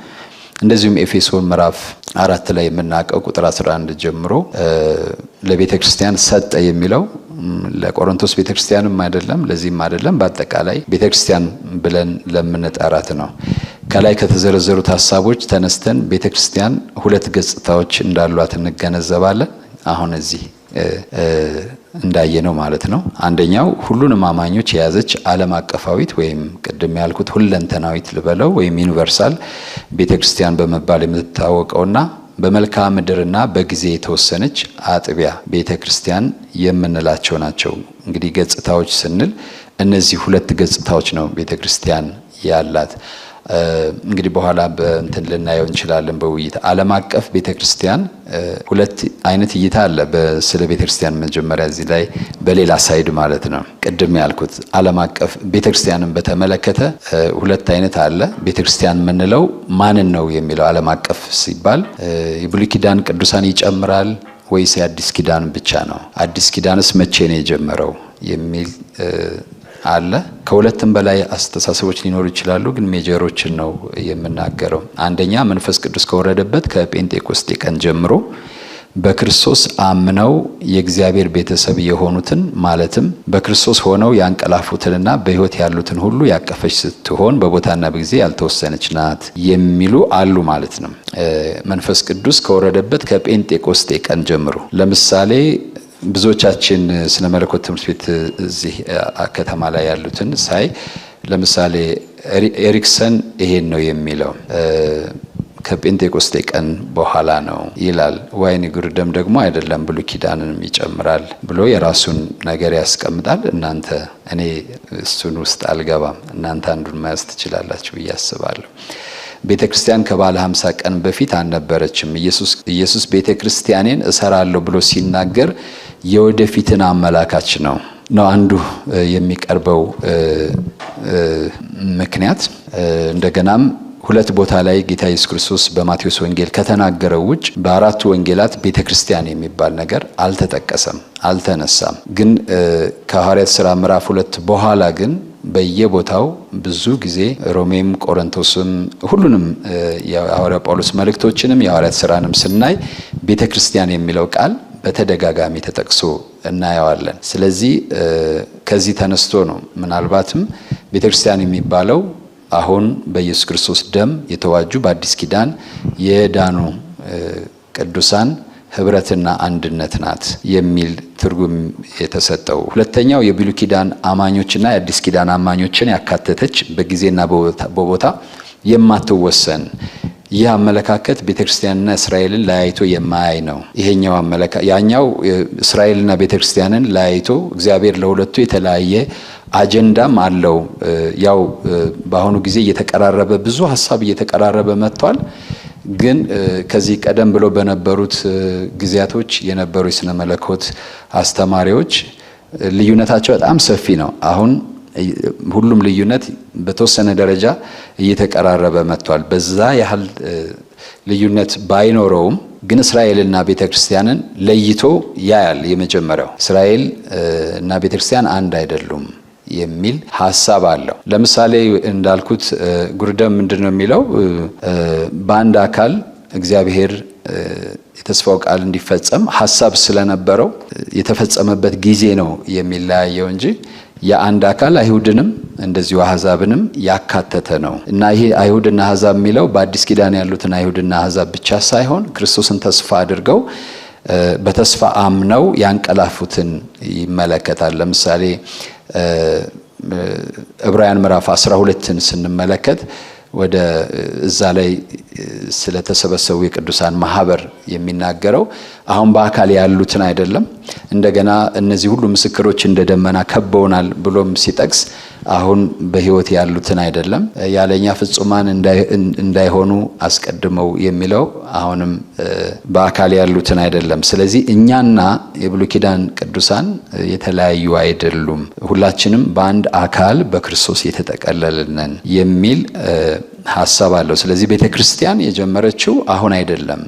እንደዚሁም ኤፌሶን ምዕራፍ 4 ላይ የምናውቀው ቁጥር 11 ጀምሮ ለቤተክርስቲያን ሰጠ የሚለው ለቆሮንቶስ ቤተክርስቲያንም አይደለም ለዚህም አይደለም በአጠቃላይ ቤተክርስቲያን ብለን ለምንጠራት ነው። ከላይ ከተዘረዘሩት ሐሳቦች ተነስተን ቤተክርስቲያን ሁለት ገጽታዎች እንዳሏት እንገነዘባለን። አሁን እዚህ እንዳየነው ማለት ነው። አንደኛው ሁሉንም አማኞች የያዘች ዓለም አቀፋዊት ወይም ቅድም ያልኩት ሁለንተናዊት ልበለው ወይም ዩኒቨርሳል ቤተክርስቲያን በመባል የምትታወቀውና በመልክዓ ምድርና በጊዜ የተወሰነች አጥቢያ ቤተክርስቲያን የምንላቸው ናቸው። እንግዲህ ገጽታዎች ስንል እነዚህ ሁለት ገጽታዎች ነው ቤተክርስቲያን ያላት። እንግዲህ በኋላ በእንትን ልናየው እንችላለን በውይይት። ዓለም አቀፍ ቤተክርስቲያን ሁለት አይነት እይታ አለ ስለ ቤተክርስቲያን። መጀመሪያ እዚህ ላይ በሌላ ሳይድ ማለት ነው ቅድም ያልኩት ዓለም አቀፍ ቤተክርስቲያንን በተመለከተ ሁለት አይነት አለ። ቤተክርስቲያን የምንለው ማንን ነው የሚለው ዓለም አቀፍ ሲባል የብሉይ ኪዳን ቅዱሳን ይጨምራል ወይስ የአዲስ ኪዳን ብቻ ነው? አዲስ ኪዳንስ መቼ ነው የጀመረው የሚል አለ። ከሁለትም በላይ አስተሳሰቦች ሊኖሩ ይችላሉ፣ ግን ሜጀሮችን ነው የምናገረው። አንደኛ መንፈስ ቅዱስ ከወረደበት ከጴንጤቆስጤ ቀን ጀምሮ በክርስቶስ አምነው የእግዚአብሔር ቤተሰብ የሆኑትን ማለትም በክርስቶስ ሆነው ያንቀላፉትንና በሕይወት ያሉትን ሁሉ ያቀፈች ስትሆን በቦታና በጊዜ ያልተወሰነች ናት የሚሉ አሉ ማለት ነው። መንፈስ ቅዱስ ከወረደበት ከጴንጤቆስጤ ቀን ጀምሮ ለምሳሌ ብዙዎቻችን ስነ መለኮት ትምህርት ቤት እዚህ ከተማ ላይ ያሉትን ሳይ ለምሳሌ ኤሪክሰን ይሄን ነው የሚለው ከጴንጤቆስጤ ቀን በኋላ ነው ይላል። ዋይኒ ጉርደም ደግሞ አይደለም ብሉይ ኪዳንንም ይጨምራል ብሎ የራሱን ነገር ያስቀምጣል። እናንተ እኔ እሱን ውስጥ አልገባም፣ እናንተ አንዱን መያዝ ትችላላችሁ ብዬ አስባለሁ። ቤተክርስቲያን ከባለ 50 ቀን በፊት አልነበረችም። ኢየሱስ ቤተክርስቲያኔን እሰራለሁ ብሎ ሲናገር የወደፊትን አመላካች ነው አንዱ የሚቀርበው ምክንያት። እንደገናም ሁለት ቦታ ላይ ጌታ ኢየሱስ ክርስቶስ በማቴዎስ ወንጌል ከተናገረው ውጭ በአራቱ ወንጌላት ቤተክርስቲያን የሚባል ነገር አልተጠቀሰም፣ አልተነሳም። ግን ከሐዋርያት ሥራ ምዕራፍ 2 በኋላ ግን በየቦታው ብዙ ጊዜ ሮሜም ቆሮንቶስም ሁሉንም የሐዋርያ ጳውሎስ መልእክቶችንም የሐዋርያት ሥራንም ስናይ ቤተክርስቲያን የሚለው ቃል በተደጋጋሚ ተጠቅሶ እናየዋለን። ስለዚህ ከዚህ ተነስቶ ነው ምናልባትም ቤተክርስቲያን የሚባለው አሁን በኢየሱስ ክርስቶስ ደም የተዋጁ በአዲስ ኪዳን የዳኑ ቅዱሳን ህብረትና አንድነት ናት የሚል ትርጉም የተሰጠው። ሁለተኛው የብሉይ ኪዳን አማኞችና የአዲስ ኪዳን አማኞችን ያካተተች በጊዜና በቦታ የማትወሰን ይህ አመለካከት ቤተክርስቲያንና እስራኤልን ለያይቶ የማያይ ነው። ይሄኛው አመለካከት ያኛው እስራኤልና ቤተክርስቲያንን ለያይቶ እግዚአብሔር ለሁለቱ የተለያየ አጀንዳም አለው። ያው በአሁኑ ጊዜ እየተቀራረበ ብዙ ሐሳብ እየተቀራረበ መጥቷል። ግን ከዚህ ቀደም ብሎ በነበሩት ጊዜያቶች የነበሩ የሥነ መለኮት አስተማሪዎች ልዩነታቸው በጣም ሰፊ ነው። አሁን ሁሉም ልዩነት በተወሰነ ደረጃ እየተቀራረበ መጥቷል። በዛ ያህል ልዩነት ባይኖረውም ግን እስራኤልና ቤተክርስቲያንን ለይቶ ያያል። የመጀመሪያው እስራኤል እና ቤተክርስቲያን አንድ አይደሉም የሚል ሐሳብ አለው። ለምሳሌ እንዳልኩት ጉርደም ምንድነው የሚለው በአንድ አካል እግዚአብሔር የተስፋው ቃል እንዲፈጸም ሐሳብ ስለነበረው የተፈጸመበት ጊዜ ነው የሚለያየው እንጂ የአንድ አካል አይሁድንም እንደዚሁ አሕዛብንም ያካተተ ነው እና ይሄ አይሁድና አሕዛብ የሚለው በአዲስ ኪዳን ያሉትን አይሁድና አሕዛብ ብቻ ሳይሆን ክርስቶስን ተስፋ አድርገው በተስፋ አምነው ያንቀላፉትን ይመለከታል። ለምሳሌ ዕብራውያን ምዕራፍ 12ን ስንመለከት ወደ እዛ ላይ ስለተሰበሰቡ የቅዱሳን ማህበር የሚናገረው አሁን በአካል ያሉትን አይደለም። እንደገና እነዚህ ሁሉ ምስክሮች እንደ ደመና ከበውናል ብሎም ሲጠቅስ አሁን በሕይወት ያሉትን አይደለም። ያለኛ ፍጹማን እንዳይሆኑ አስቀድመው የሚለው አሁንም በአካል ያሉትን አይደለም። ስለዚህ እኛና የብሉይ ኪዳን ቅዱሳን የተለያዩ አይደሉም፣ ሁላችንም በአንድ አካል በክርስቶስ የተጠቀለልን የሚል ሐሳብ አለው። ስለዚህ ቤተክርስቲያን የጀመረችው አሁን አይደለም።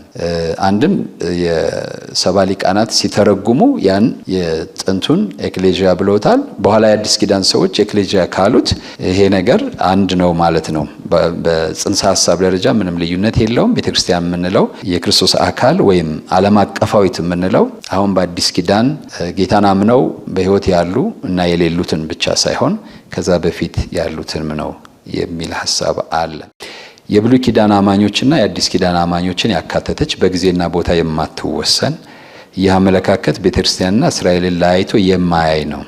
አንድም የሰባ ሊቃናት ሲተረጉሙ ያን የጥንቱን ኤክሌዥያ ብለውታል። በኋላ የአዲስ ኪዳን ሰዎች ኤክሌዥያ ካሉት ይሄ ነገር አንድ ነው ማለት ነው። በጽንሰ ሐሳብ ደረጃ ምንም ልዩነት የለውም። ቤተክርስቲያን የምንለው የክርስቶስ አካል ወይም ዓለም አቀፋዊት የምንለው አሁን በአዲስ ኪዳን ጌታን አምነው በሕይወት ያሉ እና የሌሉትን ብቻ ሳይሆን ከዛ በፊት ያሉትንም ነው የሚል ሐሳብ አለ። የብሉይ ኪዳን አማኞችና የአዲስ ኪዳን አማኞችን ያካተተች በጊዜና ቦታ የማትወሰን ይህ አመለካከት ቤተክርስቲያንና እስራኤልን ለያይቶ የማያይ ነው።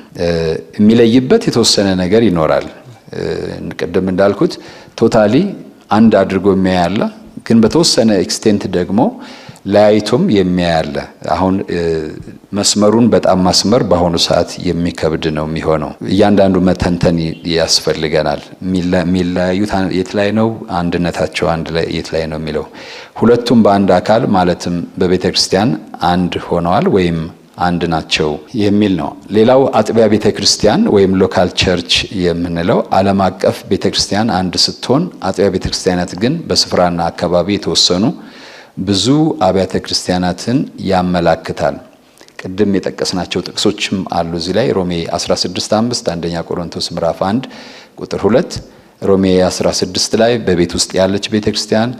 የሚለይበት የተወሰነ ነገር ይኖራል። ቅድም እንዳልኩት ቶታሊ አንድ አድርጎ የሚያያለ፣ ግን በተወሰነ ኤክስቴንት ደግሞ ለያይቶም የሚያያለ። አሁን መስመሩን በጣም ማስመር በአሁኑ ሰዓት የሚከብድ ነው የሚሆነው። እያንዳንዱ መተንተን ያስፈልገናል። የሚለያዩት የት ላይ ነው? አንድነታቸው አንድ ላይ የት ላይ ነው የሚለው ሁለቱም በአንድ አካል ማለትም በቤተ ክርስቲያን አንድ ሆነዋል ወይም አንድ ናቸው የሚል ነው። ሌላው አጥቢያ ቤተ ክርስቲያን ወይም ሎካል ቸርች የምንለው ዓለም አቀፍ ቤተ ክርስቲያን አንድ ስትሆን፣ አጥቢያ ቤተ ክርስቲያናት ግን በስፍራና አካባቢ የተወሰኑ ብዙ አብያተ ክርስቲያናትን ያመላክታል። ቅድም የጠቀስናቸው ጥቅሶችም አሉ እዚህ ላይ ሮሜ 16:5፣ አንደኛ ቆሮንቶስ ምዕራፍ 1 ቁጥር 2፣ ሮሜ 16 ላይ በቤት ውስጥ ያለች ቤተክርስቲያን፣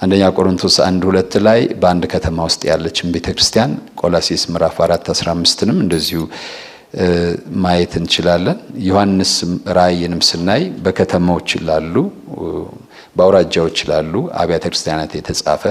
አንደኛ ቆሮንቶስ 1:2 ላይ በአንድ ከተማ ውስጥ ያለችን ቤተክርስቲያን፣ ቆላሲስ ምዕራፍ 4:15ንም እንደዚሁ ማየት እንችላለን። ዮሐንስ ራእይንም ስናይ በከተማዎች ላሉ በአውራጃዎች ላሉ አብያተ ክርስቲያናት የተጻፈ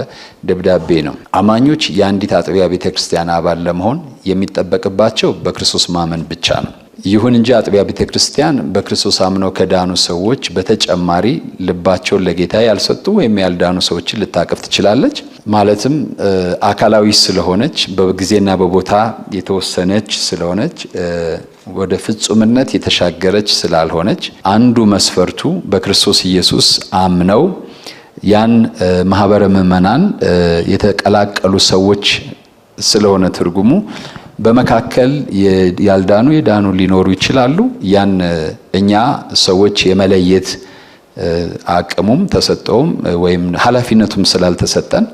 ደብዳቤ ነው። አማኞች የአንዲት አጥቢያ ቤተ ክርስቲያን አባል ለመሆን የሚጠበቅባቸው በክርስቶስ ማመን ብቻ ነው። ይሁን እንጂ አጥቢያ ቤተ ክርስቲያን በክርስቶስ አምነው ከዳኑ ሰዎች በተጨማሪ ልባቸውን ለጌታ ያልሰጡ ወይም ያልዳኑ ሰዎችን ልታቀፍ ትችላለች። ማለትም አካላዊ ስለሆነች፣ በጊዜና በቦታ የተወሰነች ስለሆነች፣ ወደ ፍጹምነት የተሻገረች ስላልሆነች፣ አንዱ መስፈርቱ በክርስቶስ ኢየሱስ አምነው ያን ማህበረ ምዕመናን የተቀላቀሉ ሰዎች ስለሆነ ትርጉሙ በመካከል ያልዳኑ የዳኑ ሊኖሩ ይችላሉ። ያን እኛ ሰዎች የመለየት አቅሙም ተሰጠውም ወይም ኃላፊነቱም ስላልተሰጠን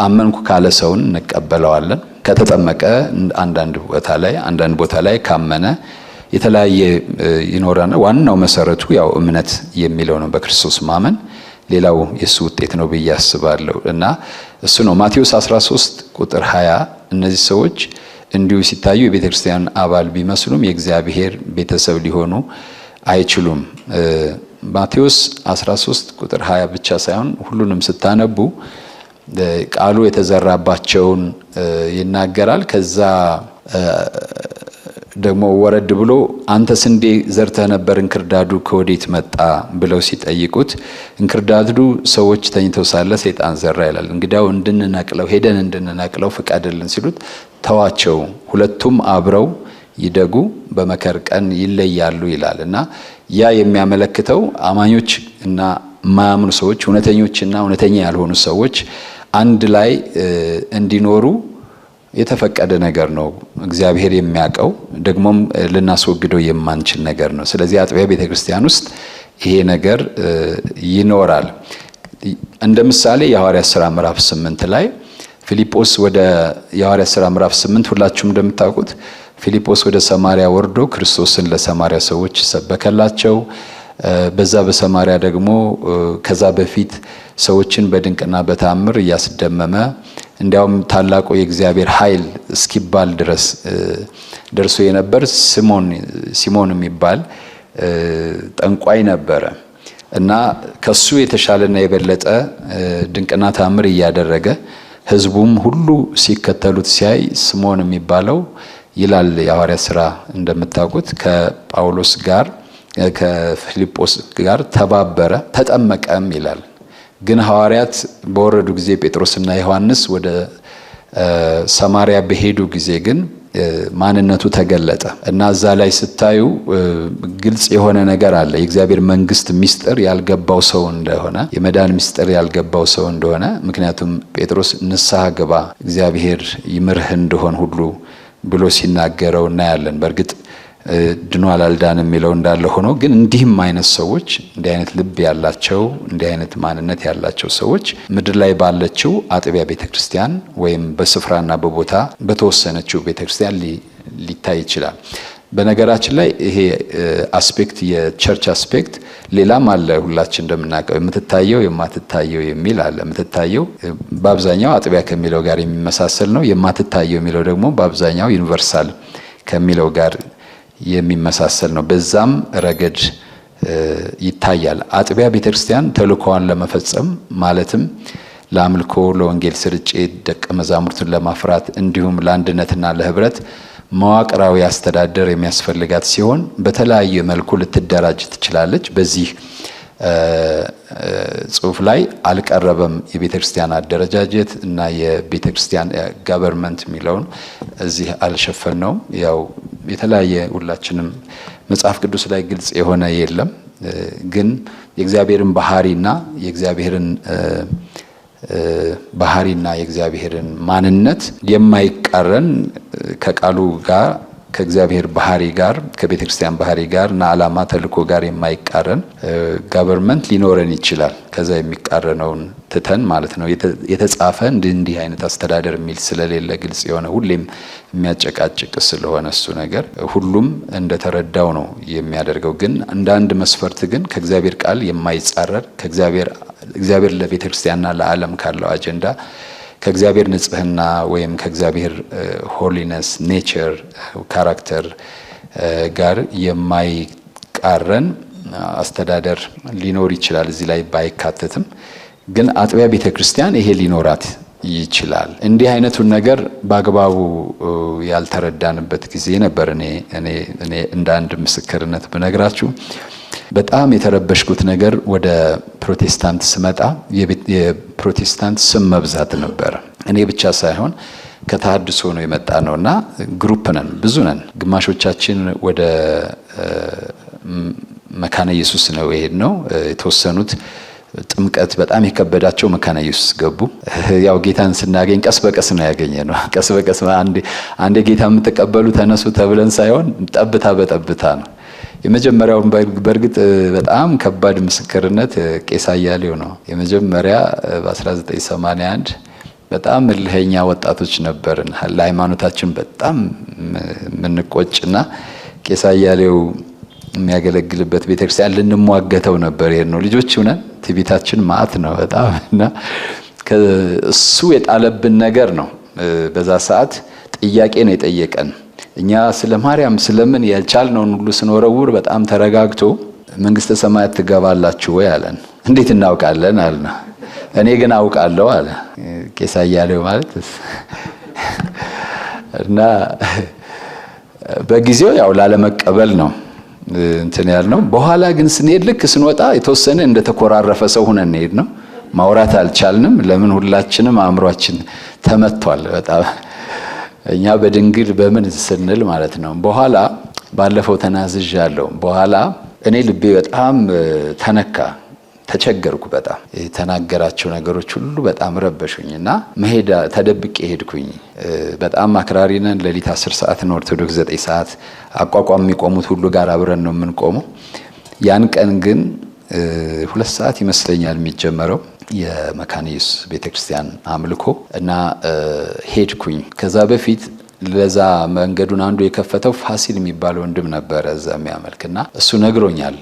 አመንኩ ካለ ሰውን እንቀበለዋለን። ከተጠመቀ አንዳንድ ቦታ ላይ ካመነ የተለያየ ይኖራል። ዋናው መሰረቱ ያው እምነት የሚለው ነው፣ በክርስቶስ ማመን። ሌላው የሱ ውጤት ነው ብዬ አስባለሁ እና እሱ ነው ማቴዎስ 13 ቁጥር 20 እነዚህ ሰዎች እንዲሁ ሲታዩ የቤተ ክርስቲያን አባል ቢመስሉም የእግዚአብሔር ቤተሰብ ሊሆኑ አይችሉም። ማቴዎስ 13 ቁጥር 20 ብቻ ሳይሆን ሁሉንም ስታነቡ ቃሉ የተዘራባቸውን ይናገራል። ከዛ ደግሞ ወረድ ብሎ አንተ ስንዴ ዘርተህ ነበር፣ እንክርዳዱ ከወዴት መጣ ብለው ሲጠይቁት እንክርዳዱ ሰዎች ተኝተው ሳለ ሰይጣን ዘራ ይላል። እንግዲያው ሄደን እንድንነቅለው ፍቀድልን ሲሉት ተዋቸው፣ ሁለቱም አብረው ይደጉ በመከር ቀን ይለያሉ ይላል እና ያ የሚያመለክተው አማኞች እና የማያምኑ ሰዎች፣ እውነተኞችና እውነተኛ ያልሆኑ ሰዎች አንድ ላይ እንዲኖሩ የተፈቀደ ነገር ነው። እግዚአብሔር የሚያውቀው ደግሞም ልናስወግደው የማንችል ነገር ነው። ስለዚህ አጥቢያ ቤተክርስቲያን ውስጥ ይሄ ነገር ይኖራል። እንደ ምሳሌ የሐዋርያት ሥራ ምዕራፍ 8 ላይ ፊልጶስ ወደ የሐዋርያት ሥራ ምዕራፍ 8 ሁላችሁም እንደምታውቁት ፊልጶስ ወደ ሰማሪያ ወርዶ ክርስቶስን ለሰማሪያ ሰዎች ሰበከላቸው። በዛ በሰማሪያ ደግሞ ከዛ በፊት ሰዎችን በድንቅና በታምር እያስደመመ እንዲያውም ታላቁ የእግዚአብሔር ኃይል እስኪባል ድረስ ደርሶ የነበር ሲሞን የሚባል ጠንቋይ ነበረ እና ከሱ የተሻለና የበለጠ ድንቅና ታምር እያደረገ ሕዝቡም ሁሉ ሲከተሉት ሲያይ ሲሞን የሚባለው ይላል የሐዋርያት ሥራ እንደምታውቁት ከጳውሎስ ጋር ከፊልጶስ ጋር ተባበረ፣ ተጠመቀም ይላል። ግን ሐዋርያት በወረዱ ጊዜ ጴጥሮስና ዮሐንስ ወደ ሰማሪያ በሄዱ ጊዜ ግን ማንነቱ ተገለጠ እና እዛ ላይ ስታዩ ግልጽ የሆነ ነገር አለ። የእግዚአብሔር መንግስት ምስጢር ያልገባው ሰው እንደሆነ፣ የመዳን ምስጢር ያልገባው ሰው እንደሆነ፣ ምክንያቱም ጴጥሮስ ንስሐ ግባ እግዚአብሔር ይምርህ እንደሆን ሁሉ ብሎ ሲናገረው እናያለን። በእርግጥ ድኗል አልዳንም የሚለው እንዳለ ሆኖ ግን እንዲህም አይነት ሰዎች እንዲህ አይነት ልብ ያላቸው እንዲህ አይነት ማንነት ያላቸው ሰዎች ምድር ላይ ባለችው አጥቢያ ቤተክርስቲያን ወይም በስፍራና በቦታ በተወሰነችው ቤተክርስቲያን ሊታይ ይችላል። በነገራችን ላይ ይሄ አስፔክት የቸርች አስፔክት ሌላም አለ። ሁላችን እንደምናውቀው የምትታየው የማትታየው የሚል አለ። የምትታየው በአብዛኛው አጥቢያ ከሚለው ጋር የሚመሳሰል ነው። የማትታየው የሚለው ደግሞ በአብዛኛው ዩኒቨርሳል ከሚለው ጋር የሚመሳሰል ነው። በዛም ረገድ ይታያል። አጥቢያ ቤተክርስቲያን ተልእኮዋን ለመፈጸም ማለትም ለአምልኮ፣ ለወንጌል ስርጭት፣ ደቀ መዛሙርትን ለማፍራት እንዲሁም ለአንድነትና ለህብረት መዋቅራዊ አስተዳደር የሚያስፈልጋት ሲሆን በተለያየ መልኩ ልትደራጅ ትችላለች። በዚህ ጽሑፍ ላይ አልቀረበም የቤተክርስቲያን አደረጃጀት እና የቤተክርስቲያን ገቨርንመንት የሚለውን እዚህ አልሸፈነውም። ያው የተለያየ ሁላችንም መጽሐፍ ቅዱስ ላይ ግልጽ የሆነ የለም፣ ግን የእግዚአብሔርን ባህሪና የእግዚአብሔርን ማንነት የማይቃረን ከቃሉ ጋር ከእግዚአብሔር ባህሪ ጋር ከቤተክርስቲያን ባህሪ ጋር እና ዓላማ ተልእኮ ጋር የማይቃረን ገቨርንመንት ሊኖረን ይችላል። ከዛ የሚቃረነውን ትተን ማለት ነው። የተጻፈ እንዲህ አይነት አስተዳደር የሚል ስለሌለ ግልጽ የሆነ ሁሌም የሚያጨቃጭቅ ስለሆነ እሱ ነገር ሁሉም እንደተረዳው ነው የሚያደርገው። ግን እንደ አንድ መስፈርት ግን ከእግዚአብሔር ቃል የማይጻረር እግዚአብሔር ለቤተክርስቲያንና ለዓለም ካለው አጀንዳ ከእግዚአብሔር ንጽህና ወይም ከእግዚአብሔር ሆሊነስ ኔቸር ካራክተር ጋር የማይቃረን አስተዳደር ሊኖር ይችላል። እዚህ ላይ ባይካተትም ግን አጥቢያ ቤተክርስቲያን ይሄ ሊኖራት ይችላል። እንዲህ አይነቱን ነገር በአግባቡ ያልተረዳንበት ጊዜ ነበር። እኔ እንደ አንድ ምስክርነት ብነግራችሁ በጣም የተረበሽኩት ነገር ወደ ፕሮቴስታንት ስመጣ የፕሮቴስታንት ስም መብዛት ነበር። እኔ ብቻ ሳይሆን ከተሐድሶ ነው የመጣ ነውና ግሩፕ ነን፣ ብዙ ነን። ግማሾቻችን ወደ መካነ ኢየሱስ ነው የሄድነው። የተወሰኑት ጥምቀት በጣም የከበዳቸው መካነ ኢየሱስ ገቡ። ያው ጌታን ስናገኝ ቀስ በቀስ ነው ያገኘነው። ቀስ በቀስ አንዴ ጌታ የምትቀበሉ ተነሱ ተብለን ሳይሆን ጠብታ በጠብታ ነው። የመጀመሪያውን በእርግጥ በጣም ከባድ ምስክርነት ቄስ አያሌው ነው። የመጀመሪያ በ1981 በጣም እልህኛ ወጣቶች ነበርን። ለሃይማኖታችን በጣም የምንቆጭና ቄስ አያሌው የሚያገለግልበት ቤተክርስቲያን ልንሟገተው ነበር። ነው ልጆች ሆነን ትዕቢታችን ማዕት ነው በጣም እና እሱ የጣለብን ነገር ነው። በዛ ሰዓት ጥያቄ ነው የጠየቀን። እኛ ስለ ማርያም ስለምን ያልቻልነውን ሁሉ ስንወረውር በጣም ተረጋግቶ መንግስተ ሰማያት ትገባላችሁ ወይ አለን። እንዴት እናውቃለን አልና እኔ ግን አውቃለሁ አለ ቄስ አያሌው ማለት እና በጊዜው ያው ላለመቀበል ነው እንትን ያልነው። በኋላ ግን ስንሄድ ልክ ስንወጣ የተወሰነ እንደተኮራረፈ ሰው ሆነን እንሄድ ነው። ማውራት አልቻልንም። ለምን? ሁላችንም አእምሯችን ተመቷል በጣም እኛ በድንግል በምን ስንል ማለት ነው። በኋላ ባለፈው ተናዝዣለሁ። በኋላ እኔ ልቤ በጣም ተነካ፣ ተቸገርኩ። በጣም የተናገራቸው ነገሮች ሁሉ በጣም ረበሹኝና መሄድ ተደብቄ ሄድኩኝ። በጣም አክራሪ ነን። ሌሊት 10 ሰዓት ነው፣ ኦርቶዶክስ 9 ሰዓት አቋቋም የሚቆሙት ሁሉ ጋር አብረን ነው የምንቆመው። ያን ቀን ግን 2 ሰዓት ይመስለኛል የሚጀመረው የመካነ ኢየሱስ ቤተክርስቲያን አምልኮ እና ሄድኩኝ። ከዛ በፊት ለዛ መንገዱን አንዱ የከፈተው ፋሲል የሚባል ወንድም ነበረ እዛ የሚያመልክና እሱ ነግሮኛል።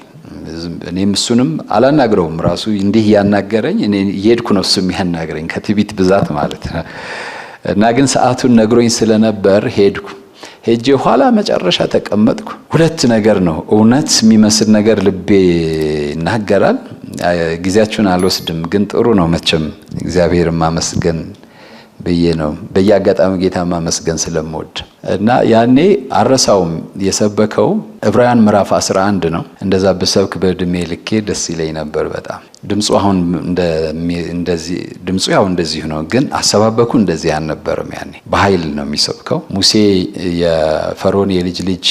እኔም እሱንም አላናግረውም። ራሱ እንዲህ ያናገረኝ እኔ እየሄድኩ ነው እሱ የሚያናግረኝ ከትዕቢት ብዛት ማለት ነው። እና ግን ሰዓቱን ነግሮኝ ስለነበር ሄድኩ። ሄጄ ኋላ መጨረሻ ተቀመጥኩ። ሁለት ነገር ነው እውነት የሚመስል ነገር ልቤ ይናገራል። ጊዜያችሁን አልወስድም፣ ግን ጥሩ ነው መቼም እግዚአብሔርን ማመስገን ብዬ ነው በየአጋጣሚ ጌታ ማመስገን ስለምወድ እና ያኔ አረሳውም። የሰበከው ዕብራውያን ምዕራፍ 11 ነው። እንደዛ በሰብክ በእድሜ ልኬ ደስ ይለኝ ነበር በጣም። ድምፁ አሁን እንደዚህ ድምፁ ያው እንደዚህ ነው፣ ግን አሰባበኩ እንደዚህ አልነበረም። ያኔ በኃይል ነው የሚሰብከው። ሙሴ የፈርዖን የልጅ ልጅ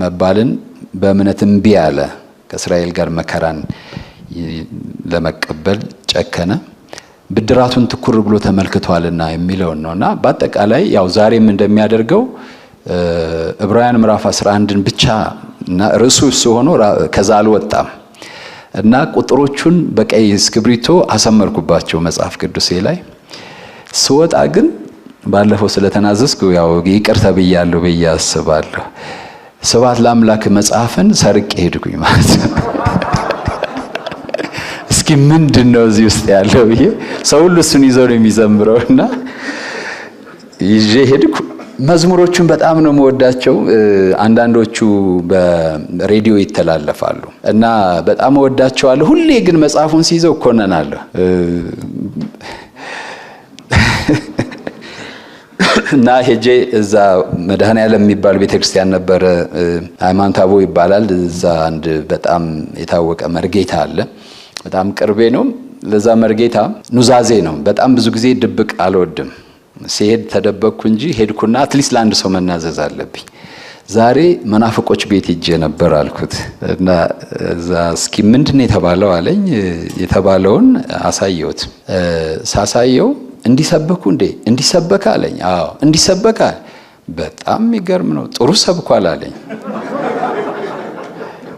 መባልን በእምነት እምቢ አለ። ከእስራኤል ጋር መከራን ለመቀበል ጨከነ። ብድራቱን ትኩር ብሎ ተመልክቷልና የሚለው ነውና በአጠቃላይ ያው ዛሬም እንደሚያደርገው ዕብራውያን ምዕራፍ 11ን ብቻ እና ርዕሱ እሱ ሆኖ ከዛ አልወጣም እና ቁጥሮቹን በቀይ እስክሪብቶ አሰመርኩባቸው መጽሐፍ ቅዱሴ ላይ። ስወጣ ግን ባለፈው ስለተናዘዝኩ ያው ይቅር ተብያለሁ ብዬ አስባለሁ። ስብሐት ለአምላክ መጽሐፍን ሰርቄ ሄድኩኝ ማለት ነው። እስኪ ምንድነው እዚህ ውስጥ ያለው ብዬ ሰው ሁሉ እሱን ይዞ ነው የሚዘምረውና ይዤ ሄድኩ። መዝሙሮቹን በጣም ነው የምወዳቸው። አንዳንዶቹ በሬዲዮ ይተላለፋሉ እና በጣም እወዳቸዋለሁ። ሁሌ ግን መጽሐፉን ሲይዘው እኮነናለሁ እና ሄጄ እዛ መድኃኔዓለም የሚባል ቤተክርስቲያን ነበር፣ ሃይማኖተ አበው ይባላል። እዛ አንድ በጣም የታወቀ መርጌታ አለ፣ በጣም ቅርቤ ነው። ለዛ መርጌታ ኑዛዜ ነው። በጣም ብዙ ጊዜ ድብቅ አልወድም። ሲሄድ ተደበቅኩ እንጂ ሄድኩና አትሊስት ለአንድ ሰው መናዘዝ አለብኝ። ዛሬ መናፍቆች ቤት ሄጄ ነበር አልኩት እና እዛ እስኪ ምንድነው የተባለው አለኝ። የተባለውን አሳየሁት። ሳሳየው እንዲሰበኩ እንዴ እንዲሰበካ አለኝ። አዎ እንዲሰበካ። በጣም የሚገርም ነው፣ ጥሩ ሰብኳል አለኝ።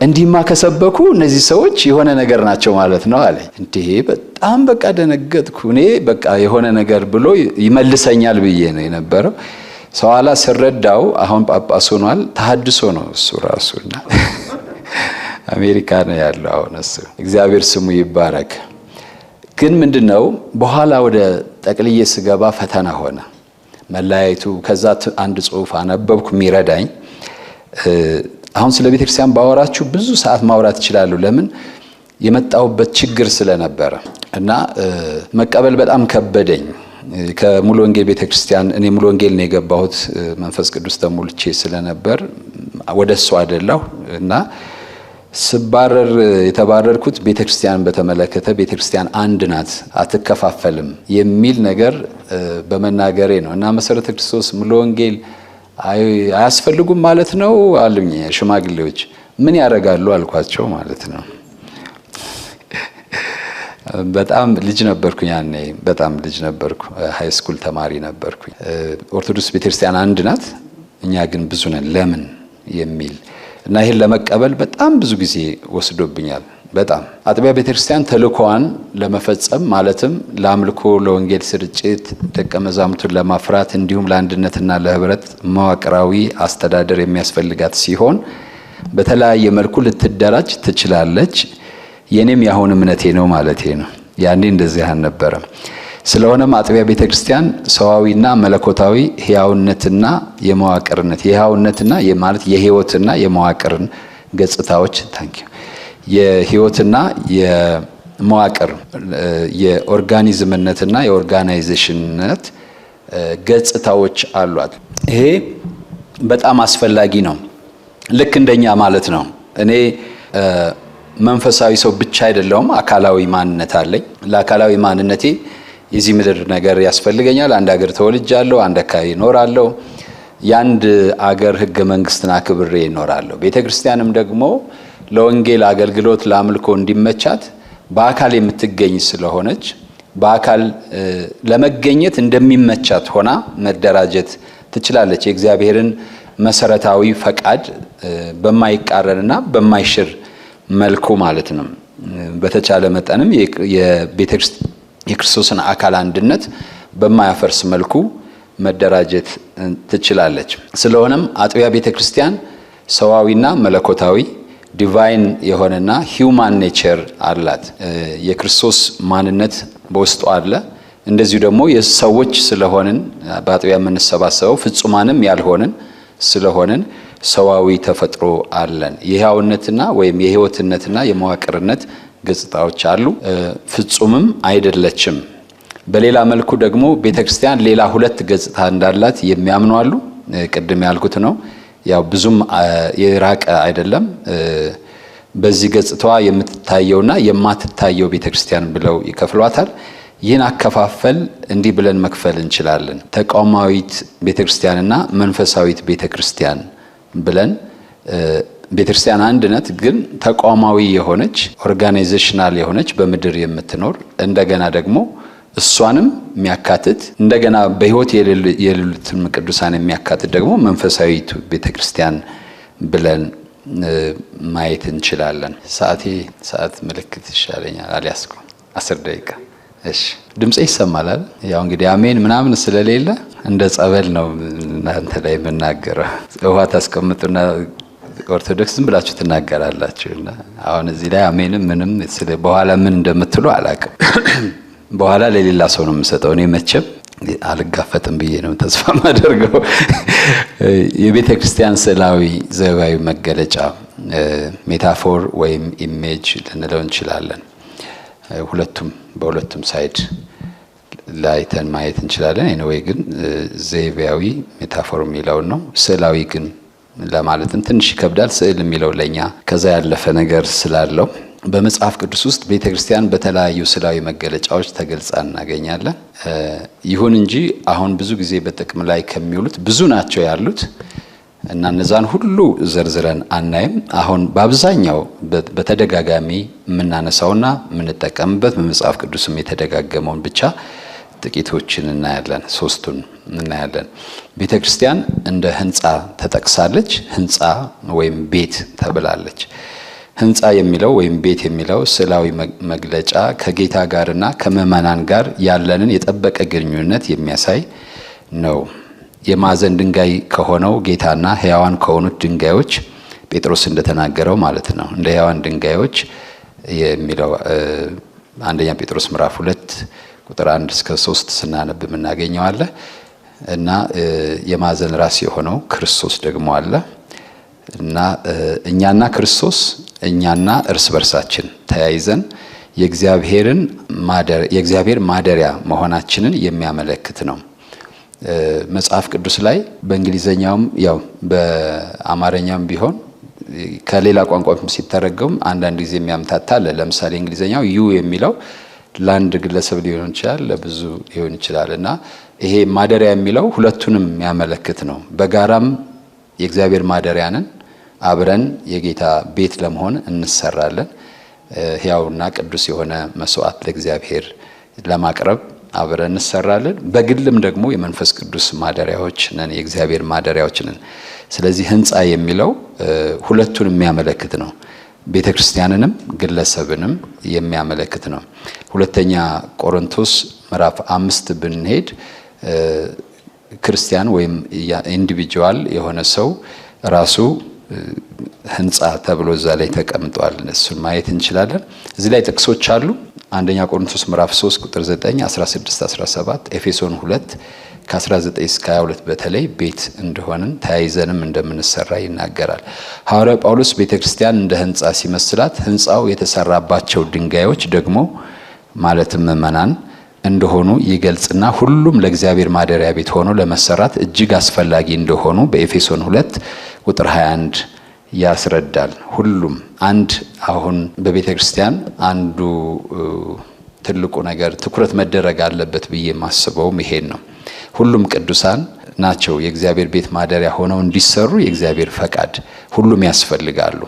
እንዲማ ከሰበኩ እነዚህ ሰዎች የሆነ ነገር ናቸው ማለት ነው አለኝ። እንዴ በጣም በቃ ደነገጥኩ። እኔ በቃ የሆነ ነገር ብሎ ይመልሰኛል ብዬ ነው የነበረው። ሰው ኋላ ስረዳው አሁን ጳጳስ ሆኗል። ተሐድሶ ነው እሱ ራሱና አሜሪካ ነው ያለው አሁን እሱ። እግዚአብሔር ስሙ ይባረክ። ግን ምንድነው በኋላ ወደ ጠቅልዬ ስገባ ፈተና ሆነ መለያየቱ። ከዛ አንድ ጽሑፍ አነበብኩ የሚረዳኝ። አሁን ስለ ቤተክርስቲያን ባወራችሁ ብዙ ሰዓት ማውራት እችላለሁ። ለምን የመጣሁበት ችግር ስለነበረ እና መቀበል በጣም ከበደኝ። ከሙሉ ወንጌል ቤተክርስቲያን እኔ ሙሉ ወንጌል ነው የገባሁት፣ መንፈስ ቅዱስ ተሞልቼ ስለነበር ወደሱ አይደለሁ እና ስባረር የተባረርኩት ቤተክርስቲያን በተመለከተ ቤተክርስቲያን አንድ ናት አትከፋፈልም የሚል ነገር በመናገሬ ነው። እና መሰረተ ክርስቶስ ሙሉ ወንጌል አያስፈልጉም ማለት ነው አሉኝ ሽማግሌዎች። ምን ያደርጋሉ አልኳቸው ማለት ነው። በጣም ልጅ ነበርኩኝ ያኔ፣ በጣም ልጅ ነበርኩ፣ ሃይ ስኩል ተማሪ ነበርኩኝ። ኦርቶዶክስ ቤተክርስቲያን አንድ ናት፣ እኛ ግን ብዙ ነን ለምን የሚል እና ይሄን ለመቀበል በጣም ብዙ ጊዜ ወስዶብኛል። በጣም አጥቢያ ቤተክርስቲያን ተልእኮዋን ለመፈጸም ማለትም ለአምልኮ፣ ለወንጌል ስርጭት፣ ደቀ መዛሙርቱን ለማፍራት እንዲሁም ለአንድነትና ለህብረት መዋቅራዊ አስተዳደር የሚያስፈልጋት ሲሆን በተለያየ መልኩ ልትደራጅ ትችላለች። የኔም ያሁን እምነቴ ነው ማለቴ ነው። ያኔ እንደዚህ አልነበረም። ስለሆነም አጥቢያ ቤተክርስቲያን ሰዋዊና መለኮታዊ ህያውነትና የመዋቅርነት የህያውነትና ማለት የህይወትና የመዋቅርን ገጽታዎች የህይወትና የመዋቅር የኦርጋኒዝምነትና የኦርጋናይዜሽንነት ገጽታዎች አሏት። ይሄ በጣም አስፈላጊ ነው። ልክ እንደኛ ማለት ነው። እኔ መንፈሳዊ ሰው ብቻ አይደለሁም፣ አካላዊ ማንነት አለኝ። ለአካላዊ ማንነቴ የዚህ ምድር ነገር ያስፈልገኛል። አንድ ሀገር ተወልጃለሁ፣ አንድ አካባቢ እኖራለሁ። የአንድ አገር ህገ መንግስትን አክብሬ እኖራለሁ። ቤተክርስቲያንም ደግሞ ለወንጌል አገልግሎት ለአምልኮ እንዲመቻት በአካል የምትገኝ ስለሆነች በአካል ለመገኘት እንደሚመቻት ሆና መደራጀት ትችላለች። የእግዚአብሔርን መሰረታዊ ፈቃድ በማይቃረንና በማይሽር መልኩ ማለት ነው። በተቻለ መጠንም የክርስቶስን አካል አንድነት በማያፈርስ መልኩ መደራጀት ትችላለች። ስለሆነም አጥቢያ ቤተክርስቲያን ሰዋዊና መለኮታዊ ዲቫይን የሆነና ሂውማን ኔቸር አላት። የክርስቶስ ማንነት በውስጡ አለ። እንደዚሁ ደግሞ የሰዎች ስለሆንን በአጥቢያ የምንሰባሰበው ፍጹማንም ያልሆንን ስለሆንን ሰዋዊ ተፈጥሮ አለን። የህያውነትና ወይም የህይወትነትና የመዋቅርነት ገጽታዎች አሉ። ፍጹምም አይደለችም። በሌላ መልኩ ደግሞ ቤተክርስቲያን ሌላ ሁለት ገጽታ እንዳላት የሚያምኑ አሉ። ቅድም ያልኩት ነው። ያው ብዙም የራቀ አይደለም። በዚህ ገጽታዋ የምትታየውና የማትታየው ቤተክርስቲያን ብለው ይከፍሏታል። ይህን አከፋፈል እንዲህ ብለን መክፈል እንችላለን። ተቋማዊት ቤተክርስቲያንና መንፈሳዊት ቤተክርስቲያን ብለን ቤተክርስቲያን አንድነት ግን ተቋማዊ የሆነች ኦርጋናይዜሽናል የሆነች በምድር የምትኖር እንደገና ደግሞ እሷንም የሚያካትት እንደገና በሕይወት የሌሉትን ቅዱሳን የሚያካትት ደግሞ መንፈሳዊቱ ቤተክርስቲያን ብለን ማየት እንችላለን። ሰዓት ምልክት ይሻለኛል አልያዝኩም። 10 ደቂቃ። እሺ ድምጼ ይሰማል አይደል? ያው እንግዲህ አሜን ምናምን ስለሌለ እንደ ጸበል ነው እናንተ ላይ የምናገረው። ውሃ ታስቀምጡና ኦርቶዶክስ ዝም ብላችሁ ትናገራላችሁና አሁን እዚህ ላይ አሜንም ምንም በኋላ ምን እንደምትሉ አላውቅም። በኋላ ለሌላ ሰው ነው የምሰጠው። እኔ መቼም አልጋፈጥም ብዬ ነው ተስፋ ማደርገው። የቤተ ክርስቲያን ስዕላዊ ዘይቤያዊ መገለጫ ሜታፎር ወይም ኢሜጅ ልንለው እንችላለን። በሁለቱም ሳይድ ላይተን ማየት እንችላለን። ኤኒዌይ ግን ዘይቤያዊ ሜታፎር የሚለው ነው። ስዕላዊ ግን ለማለትም ትንሽ ይከብዳል። ስዕል የሚለው ለኛ ከዛ ያለፈ ነገር ስላለው በመጽሐፍ ቅዱስ ውስጥ ቤተክርስቲያን በተለያዩ ስዕላዊ መገለጫዎች ተገልጻ እናገኛለን። ይሁን እንጂ አሁን ብዙ ጊዜ በጥቅም ላይ ከሚውሉት ብዙ ናቸው ያሉት እና እነዛን ሁሉ ዘርዝረን አናይም። አሁን በአብዛኛው በተደጋጋሚ የምናነሳውና የምንጠቀምበት በመጽሐፍ ቅዱስም የተደጋገመውን ብቻ ጥቂቶችን እናያለን። 3ቱን እናያለን። ቤተክርስቲያን እንደ ህንጻ ተጠቅሳለች። ህንጻ ወይም ቤት ተብላለች። ህንጻ የሚለው ወይም ቤት የሚለው ስዕላዊ መግለጫ ከጌታ ጋርና ከምእመናን ጋር ያለንን የጠበቀ ግንኙነት የሚያሳይ ነው። የማዕዘን ድንጋይ ከሆነው ጌታና ሕያዋን ከሆኑት ድንጋዮች ጴጥሮስ እንደተናገረው ማለት ነው። እንደ ሕያዋን ድንጋዮች የሚለው አንደኛ ጴጥሮስ ምዕራፍ 2 ቁጥር 1 እስከ 3 ስናነብ የምናገኘው አለ እና የማዕዘን ራስ የሆነው ክርስቶስ ደግሞ አለ እና እኛና ክርስቶስ እኛና እርስ በርሳችን ተያይዘን የእግዚአብሔር ማደሪያ መሆናችንን የሚያመለክት ነው። መጽሐፍ ቅዱስ ላይ በእንግሊዘኛውም ያው በአማርኛም ቢሆን ከሌላ ቋንቋም ሲተረጎም አንዳንድ ጊዜ የሚያምታታ አለ። ለምሳሌ እንግሊዘኛው ዩ የሚለው ለአንድ ግለሰብ ሊሆን ይችላል፣ ለብዙ ሊሆን ይችላል እና ይሄ ማደሪያ የሚለው ሁለቱንም የሚያመለክት ነው። በጋራም የእግዚአብሔር ማደሪያ ነን። አብረን የጌታ ቤት ለመሆን እንሰራለን። ሕያውና ቅዱስ የሆነ መስዋዕት ለእግዚአብሔር ለማቅረብ አብረን እንሰራለን። በግልም ደግሞ የመንፈስ ቅዱስ ማደሪያዎች ነን፣ የእግዚአብሔር ማደሪያዎች ነን። ስለዚህ ህንጻ የሚለው ሁለቱን የሚያመለክት ነው። ቤተክርስቲያንንም ግለሰብንም የሚያመለክት ነው። ሁለተኛ ቆሮንቶስ ምዕራፍ 5 ብንሄድ ክርስቲያን ወይም ኢንዲቪጁዋል የሆነ ሰው ራሱ ህንጻ ተብሎ እዛ ላይ ተቀምጧል። እሱን ማየት እንችላለን። እዚህ ላይ ጥቅሶች አሉ። አንደኛ ቆሮንቶስ ምዕራፍ 3 ቁጥር 9፣ 16፣ 17፣ ኤፌሶን 2 ከ19 እስከ 22 በተለይ ቤት እንደሆንን ተያይዘንም እንደምንሰራ ይናገራል። ሐዋርያው ጳውሎስ ቤተክርስቲያን እንደ ህንጻ ሲመስላት ህንጻው የተሰራባቸው ድንጋዮች ደግሞ ማለትም ምእመናን እንደሆኑ ይገልጽና ሁሉም ለእግዚአብሔር ማደሪያ ቤት ሆኖ ለመሰራት እጅግ አስፈላጊ እንደሆኑ በኤፌሶን 2 ቁጥር 21 ያስረዳል። ሁሉም አሁን በቤተክርስቲያን አንዱ ትልቁ ነገር ትኩረት መደረግ አለበት ብዬ ማስበውም ይሄን ነው። ሁሉም ቅዱሳን ናቸው የእግዚአብሔር ቤት ማደሪያ ሆነው እንዲሰሩ የእግዚአብሔር ፈቃድ ሁሉም ያስፈልጋሉ።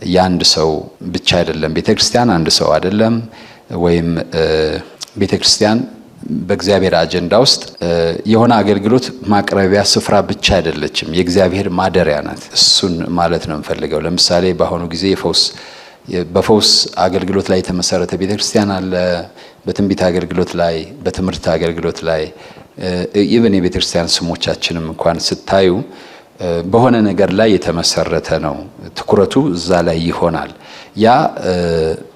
የአንድ ሰው ብቻ አይደለም ቤተክርስቲያን፣ አንድ ሰው አይደለም። ወይም ቤተክርስቲያን በእግዚአብሔር አጀንዳ ውስጥ የሆነ አገልግሎት ማቅረቢያ ስፍራ ብቻ አይደለችም፣ የእግዚአብሔር ማደሪያ ናት። እሱን ማለት ነው የምፈልገው። ለምሳሌ በአሁኑ ጊዜ በፈውስ አገልግሎት ላይ የተመሰረተ ቤተክርስቲያን አለ። በትንቢት አገልግሎት ላይ፣ በትምህርት አገልግሎት ላይ ኢቭን የቤተክርስቲያን ስሞቻችንም እንኳን ስታዩ በሆነ ነገር ላይ የተመሰረተ ነው። ትኩረቱ እዛ ላይ ይሆናል። ያ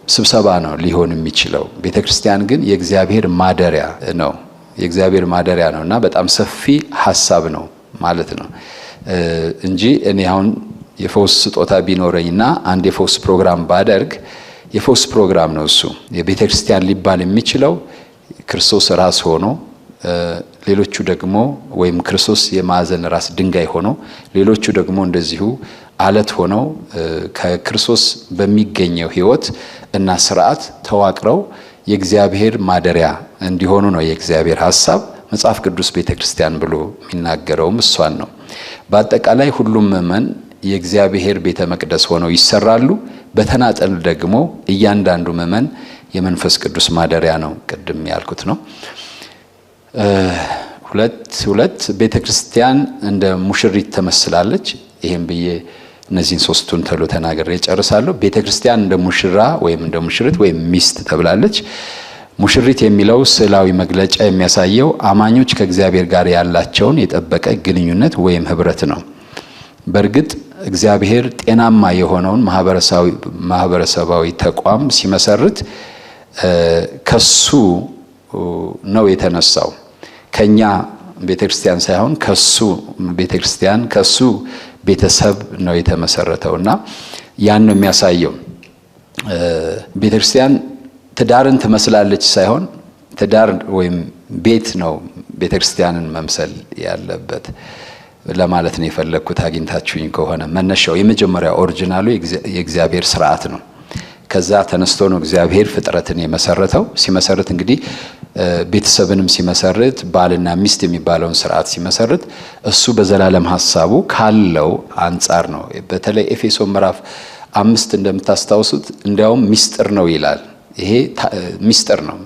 ስብሰባ ነው ሊሆን የሚችለው። ቤተክርስቲያን ግን የእግዚአብሔር ማደሪያ ነው፣ የእግዚአብሔር ማደሪያ ነው እና በጣም ሰፊ ሐሳብ ነው ማለት ነው እንጂ እኔ አሁን የፈውስ ስጦታ ቢኖረኝና አንድ የፈውስ ፕሮግራም ባደርግ የፈውስ ፕሮግራም ነው እሱ። የቤተክርስቲያን ሊባል የሚችለው ክርስቶስ ራስ ሆኖ ሌሎቹ ደግሞ ወይም ክርስቶስ የማዕዘን ራስ ድንጋይ ሆኖ ሌሎቹ ደግሞ እንደዚሁ አለት ሆነው ከክርስቶስ በሚገኘው ሕይወት እና ስርዓት ተዋቅረው የእግዚአብሔር ማደሪያ እንዲሆኑ ነው የእግዚአብሔር ሐሳብ። መጽሐፍ ቅዱስ ቤተክርስቲያን ብሎ የሚናገረውም እሷን ነው። በአጠቃላይ ሁሉም ምእመን የእግዚአብሔር ቤተ መቅደስ ሆነው ይሰራሉ። በተናጠል ደግሞ እያንዳንዱ ምእመን የመንፈስ ቅዱስ ማደሪያ ነው። ቅድም ያልኩት ነው። ሁለት ቤተክርስቲያን እንደ ሙሽሪት ተመስላለች። ይሄን ብዬ እነዚህን ሶስቱን ተሎ ተናግሬ ጨርሳለሁ። ቤተክርስቲያን እንደ ሙሽራ ወይም እንደ ሙሽሪት ወይም ሚስት ተብላለች። ሙሽሪት የሚለው ስዕላዊ መግለጫ የሚያሳየው አማኞች ከእግዚአብሔር ጋር ያላቸውን የጠበቀ ግንኙነት ወይም ህብረት ነው። በእርግጥ እግዚአብሔር ጤናማ የሆነውን ማህበረሰባዊ ተቋም ሲመሰርት ከሱ ነው የተነሳው። ከኛ ቤተክርስቲያን ሳይሆን ከሱ ቤተክርስቲያን ከሱ ቤተሰብ ነው የተመሰረተውና ያን ነው የሚያሳየው። ቤተክርስቲያን ትዳርን ትመስላለች ሳይሆን ትዳር ወይም ቤት ነው ቤተክርስቲያንን መምሰል ያለበት ለማለት ነው የፈለኩት። አግኝታችሁኝ ከሆነ መነሻው የመጀመሪያው ኦሪጂናሉ የእግዚአብሔር ሥርዓት ነው። ከዛ ተነስቶ ነው እግዚአብሔር ፍጥረትን የመሰረተው። ሲመሰርት እንግዲህ ቤተሰብንም ሲመሰርት ባልና ሚስት የሚባለውን ሥርዓት ሲመሰርት እሱ በዘላለም ሐሳቡ ካለው አንጻር ነው። በተለይ ኤፌሶን ምዕራፍ 5 እንደምታስታውሱት እንዲያውም ሚስጥር ነው ይላል። ይሄ ሚስጥር ነው።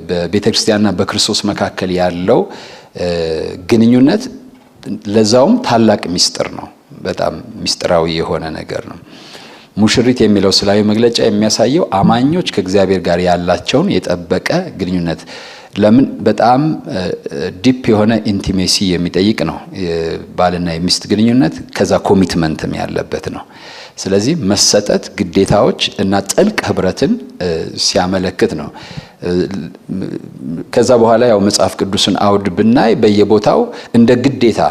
በቤተክርስቲያንና በክርስቶስ መካከል ያለው ግንኙነት ለዛውም ታላቅ ሚስጥር ነው። በጣም ሚስጥራዊ የሆነ ነገር ነው። ሙሽሪት የሚለው ስዕላዊ መግለጫ የሚያሳየው አማኞች ከእግዚአብሔር ጋር ያላቸውን የጠበቀ ግንኙነት ለምን በጣም ዲፕ የሆነ ኢንቲሜሲ የሚጠይቅ ነው። ባልና የሚስት ግንኙነት ከዛ ኮሚትመንትም ያለበት ነው። ስለዚህ መሰጠት፣ ግዴታዎች እና ጥልቅ ህብረትን ሲያመለክት ነው። ከዛ በኋላ ያው መጽሐፍ ቅዱስን አውድ ብናይ በየቦታው እንደ ግዴታ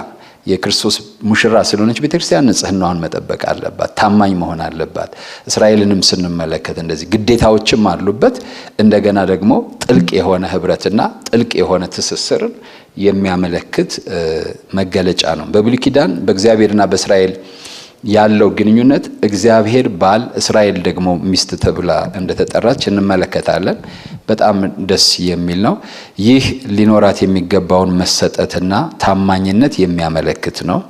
የክርስቶስ ሙሽራ ስለሆነች ቤተክርስቲያን ንጽህናዋን መጠበቅ አለባት፣ ታማኝ መሆን አለባት። እስራኤልንም ስንመለከት እንደዚህ ግዴታዎችም አሉበት። እንደገና ደግሞ ጥልቅ የሆነ ህብረትና ጥልቅ የሆነ ትስስርን የሚያመለክት መገለጫ ነው። በብሉይ ኪዳን በእግዚአብሔርና በእስራኤል ያለው ግንኙነት እግዚአብሔር ባል እስራኤል ደግሞ ሚስት ተብላ እንደተጠራች እንመለከታለን። በጣም ደስ የሚል ነው። ይህ ሊኖራት የሚገባውን መሰጠትና ታማኝነት የሚያመለክት ነው።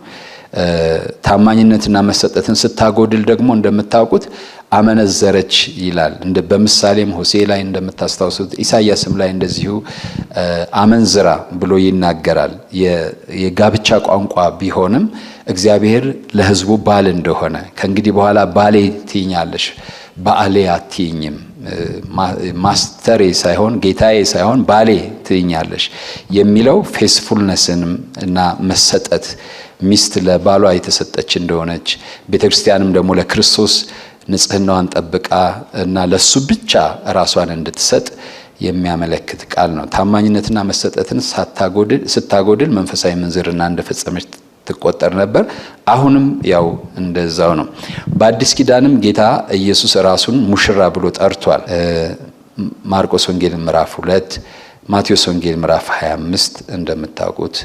ታማኝነትና መሰጠትን ስታጎድል ደግሞ እንደምታውቁት አመነዘረች ይላል። በምሳሌም ሆሴዕ ላይ እንደምታስታውሱት ኢሳይያስም ላይ እንደዚሁ አመንዝራ ብሎ ይናገራል። የጋብቻ ቋንቋ ቢሆንም እግዚአብሔር ለሕዝቡ ባል እንደሆነ ከእንግዲህ በኋላ ባሌ ትይኛለሽ ባሌ አትይኝም፣ ማስተሬ ሳይሆን ጌታዬ ሳይሆን ባሌ ትይኛለሽ የሚለው ፌስፉልነስንም እና መሰጠት ሚስት ለባሏ የተሰጠች እንደሆነች ቤተክርስቲያንም ደግሞ ለክርስቶስ ንጽህናዋን ጠብቃ እና ለሱ ብቻ ራሷን እንድትሰጥ የሚያመለክት ቃል ነው። ታማኝነትና መሰጠትን ስታጎድል መንፈሳዊ ምንዝርና እንደፈጸመች ትቆጠር ነበር። አሁንም ያው እንደዛው ነው። በአዲስ ኪዳንም ጌታ ኢየሱስ ራሱን ሙሽራ ብሎ ጠርቷል። ማርቆስ ወንጌል ምዕራፍ 2፣ ማቴዎስ ወንጌል ምዕራፍ 25 እንደምታውቁት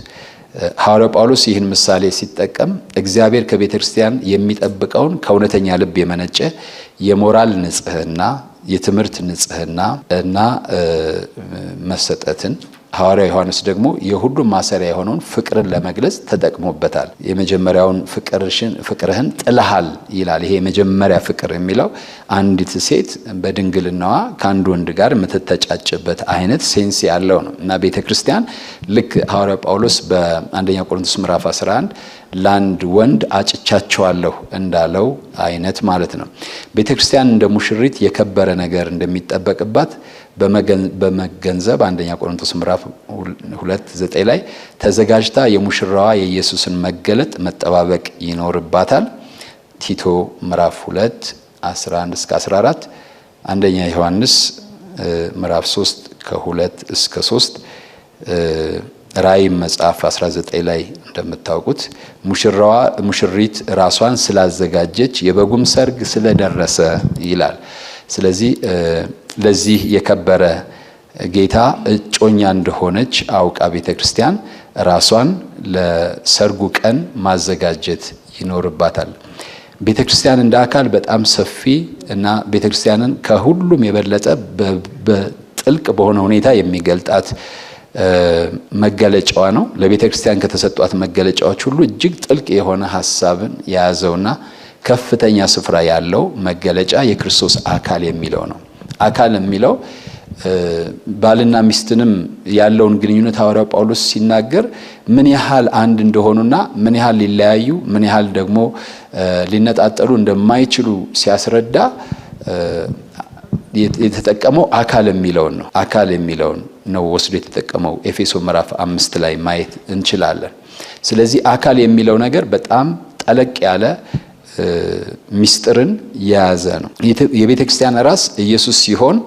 ሐዋርያው ጳውሎስ ይህን ምሳሌ ሲጠቀም እግዚአብሔር ከቤተክርስቲያን የሚጠብቀውን ከእውነተኛ ልብ የመነጨ የሞራል ንጽህና፣ የትምህርት ንጽህና እና መሰጠትን ሐዋርያው ዮሐንስ ደግሞ የሁሉም ማሰሪያ የሆነውን ፍቅርን ለመግለጽ ተጠቅሞበታል። የመጀመሪያውን ፍቅርህን ጥለሃል ይላል። ይሄ የመጀመሪያ ፍቅር የሚለው አንዲት ሴት በድንግልናዋ ከአንድ ወንድ ጋር የምትተጫጭበት አይነት ሴንስ ያለው ነው እና ቤተክርስቲያን ልክ ሐዋርያው ጳውሎስ በአንደኛ ቆሮንቶስ ምዕራፍ 11 ለአንድ ወንድ አጭቻቸዋለሁ እንዳለው አይነት ማለት ነው። ቤተክርስቲያን እንደ ሙሽሪት የከበረ ነገር እንደሚጠበቅባት በመገንዘብ አንደኛ ቆሮንቶስ ምዕራፍ 2:9 ላይ ተዘጋጅታ የሙሽራዋ የኢየሱስን መገለጥ መጠባበቅ ይኖርባታል። ቲቶ ምዕራፍ 2:11-14፣ አንደኛ ዮሐንስ ምዕራፍ 3:2-3፣ ራእይ መጽሐፍ 19 ላይ እንደምታውቁት ሙሽሪት ራሷን ስላዘጋጀች የበጉም ሰርግ ስለደረሰ ይላል። ስለዚህ ለዚህ የከበረ ጌታ እጮኛ እንደሆነች አውቃ ቤተክርስቲያን ራሷን ለሰርጉ ቀን ማዘጋጀት ይኖርባታል። ቤተክርስቲያን እንደ አካል በጣም ሰፊ እና ቤተክርስቲያንን ከሁሉም የበለጠ በጥልቅ በሆነ ሁኔታ የሚገልጣት መገለጫዋ ነው። ለቤተክርስቲያን ከተሰጧት መገለጫዎች ሁሉ እጅግ ጥልቅ የሆነ ሐሳብን የያዘውና ከፍተኛ ስፍራ ያለው መገለጫ የክርስቶስ አካል የሚለው ነው። አካል የሚለው ባልና ሚስትንም ያለውን ግንኙነት ሐዋርያው ጳውሎስ ሲናገር ምን ያህል አንድ እንደሆኑና ምን ያህል ሊለያዩ ምን ያህል ደግሞ ሊነጣጠሉ እንደማይችሉ ሲያስረዳ የተጠቀመው አካል የሚለውን ነው። አካል የሚለውን ነው ወስዶ የተጠቀመው ኤፌሶን ምዕራፍ 5 ላይ ማየት እንችላለን። ስለዚህ አካል የሚለው ነገር በጣም ጠለቅ ያለ ሚስጥርን የያዘ ነው። የቤተክርስቲያን ራስ ኢየሱስ ሲሆን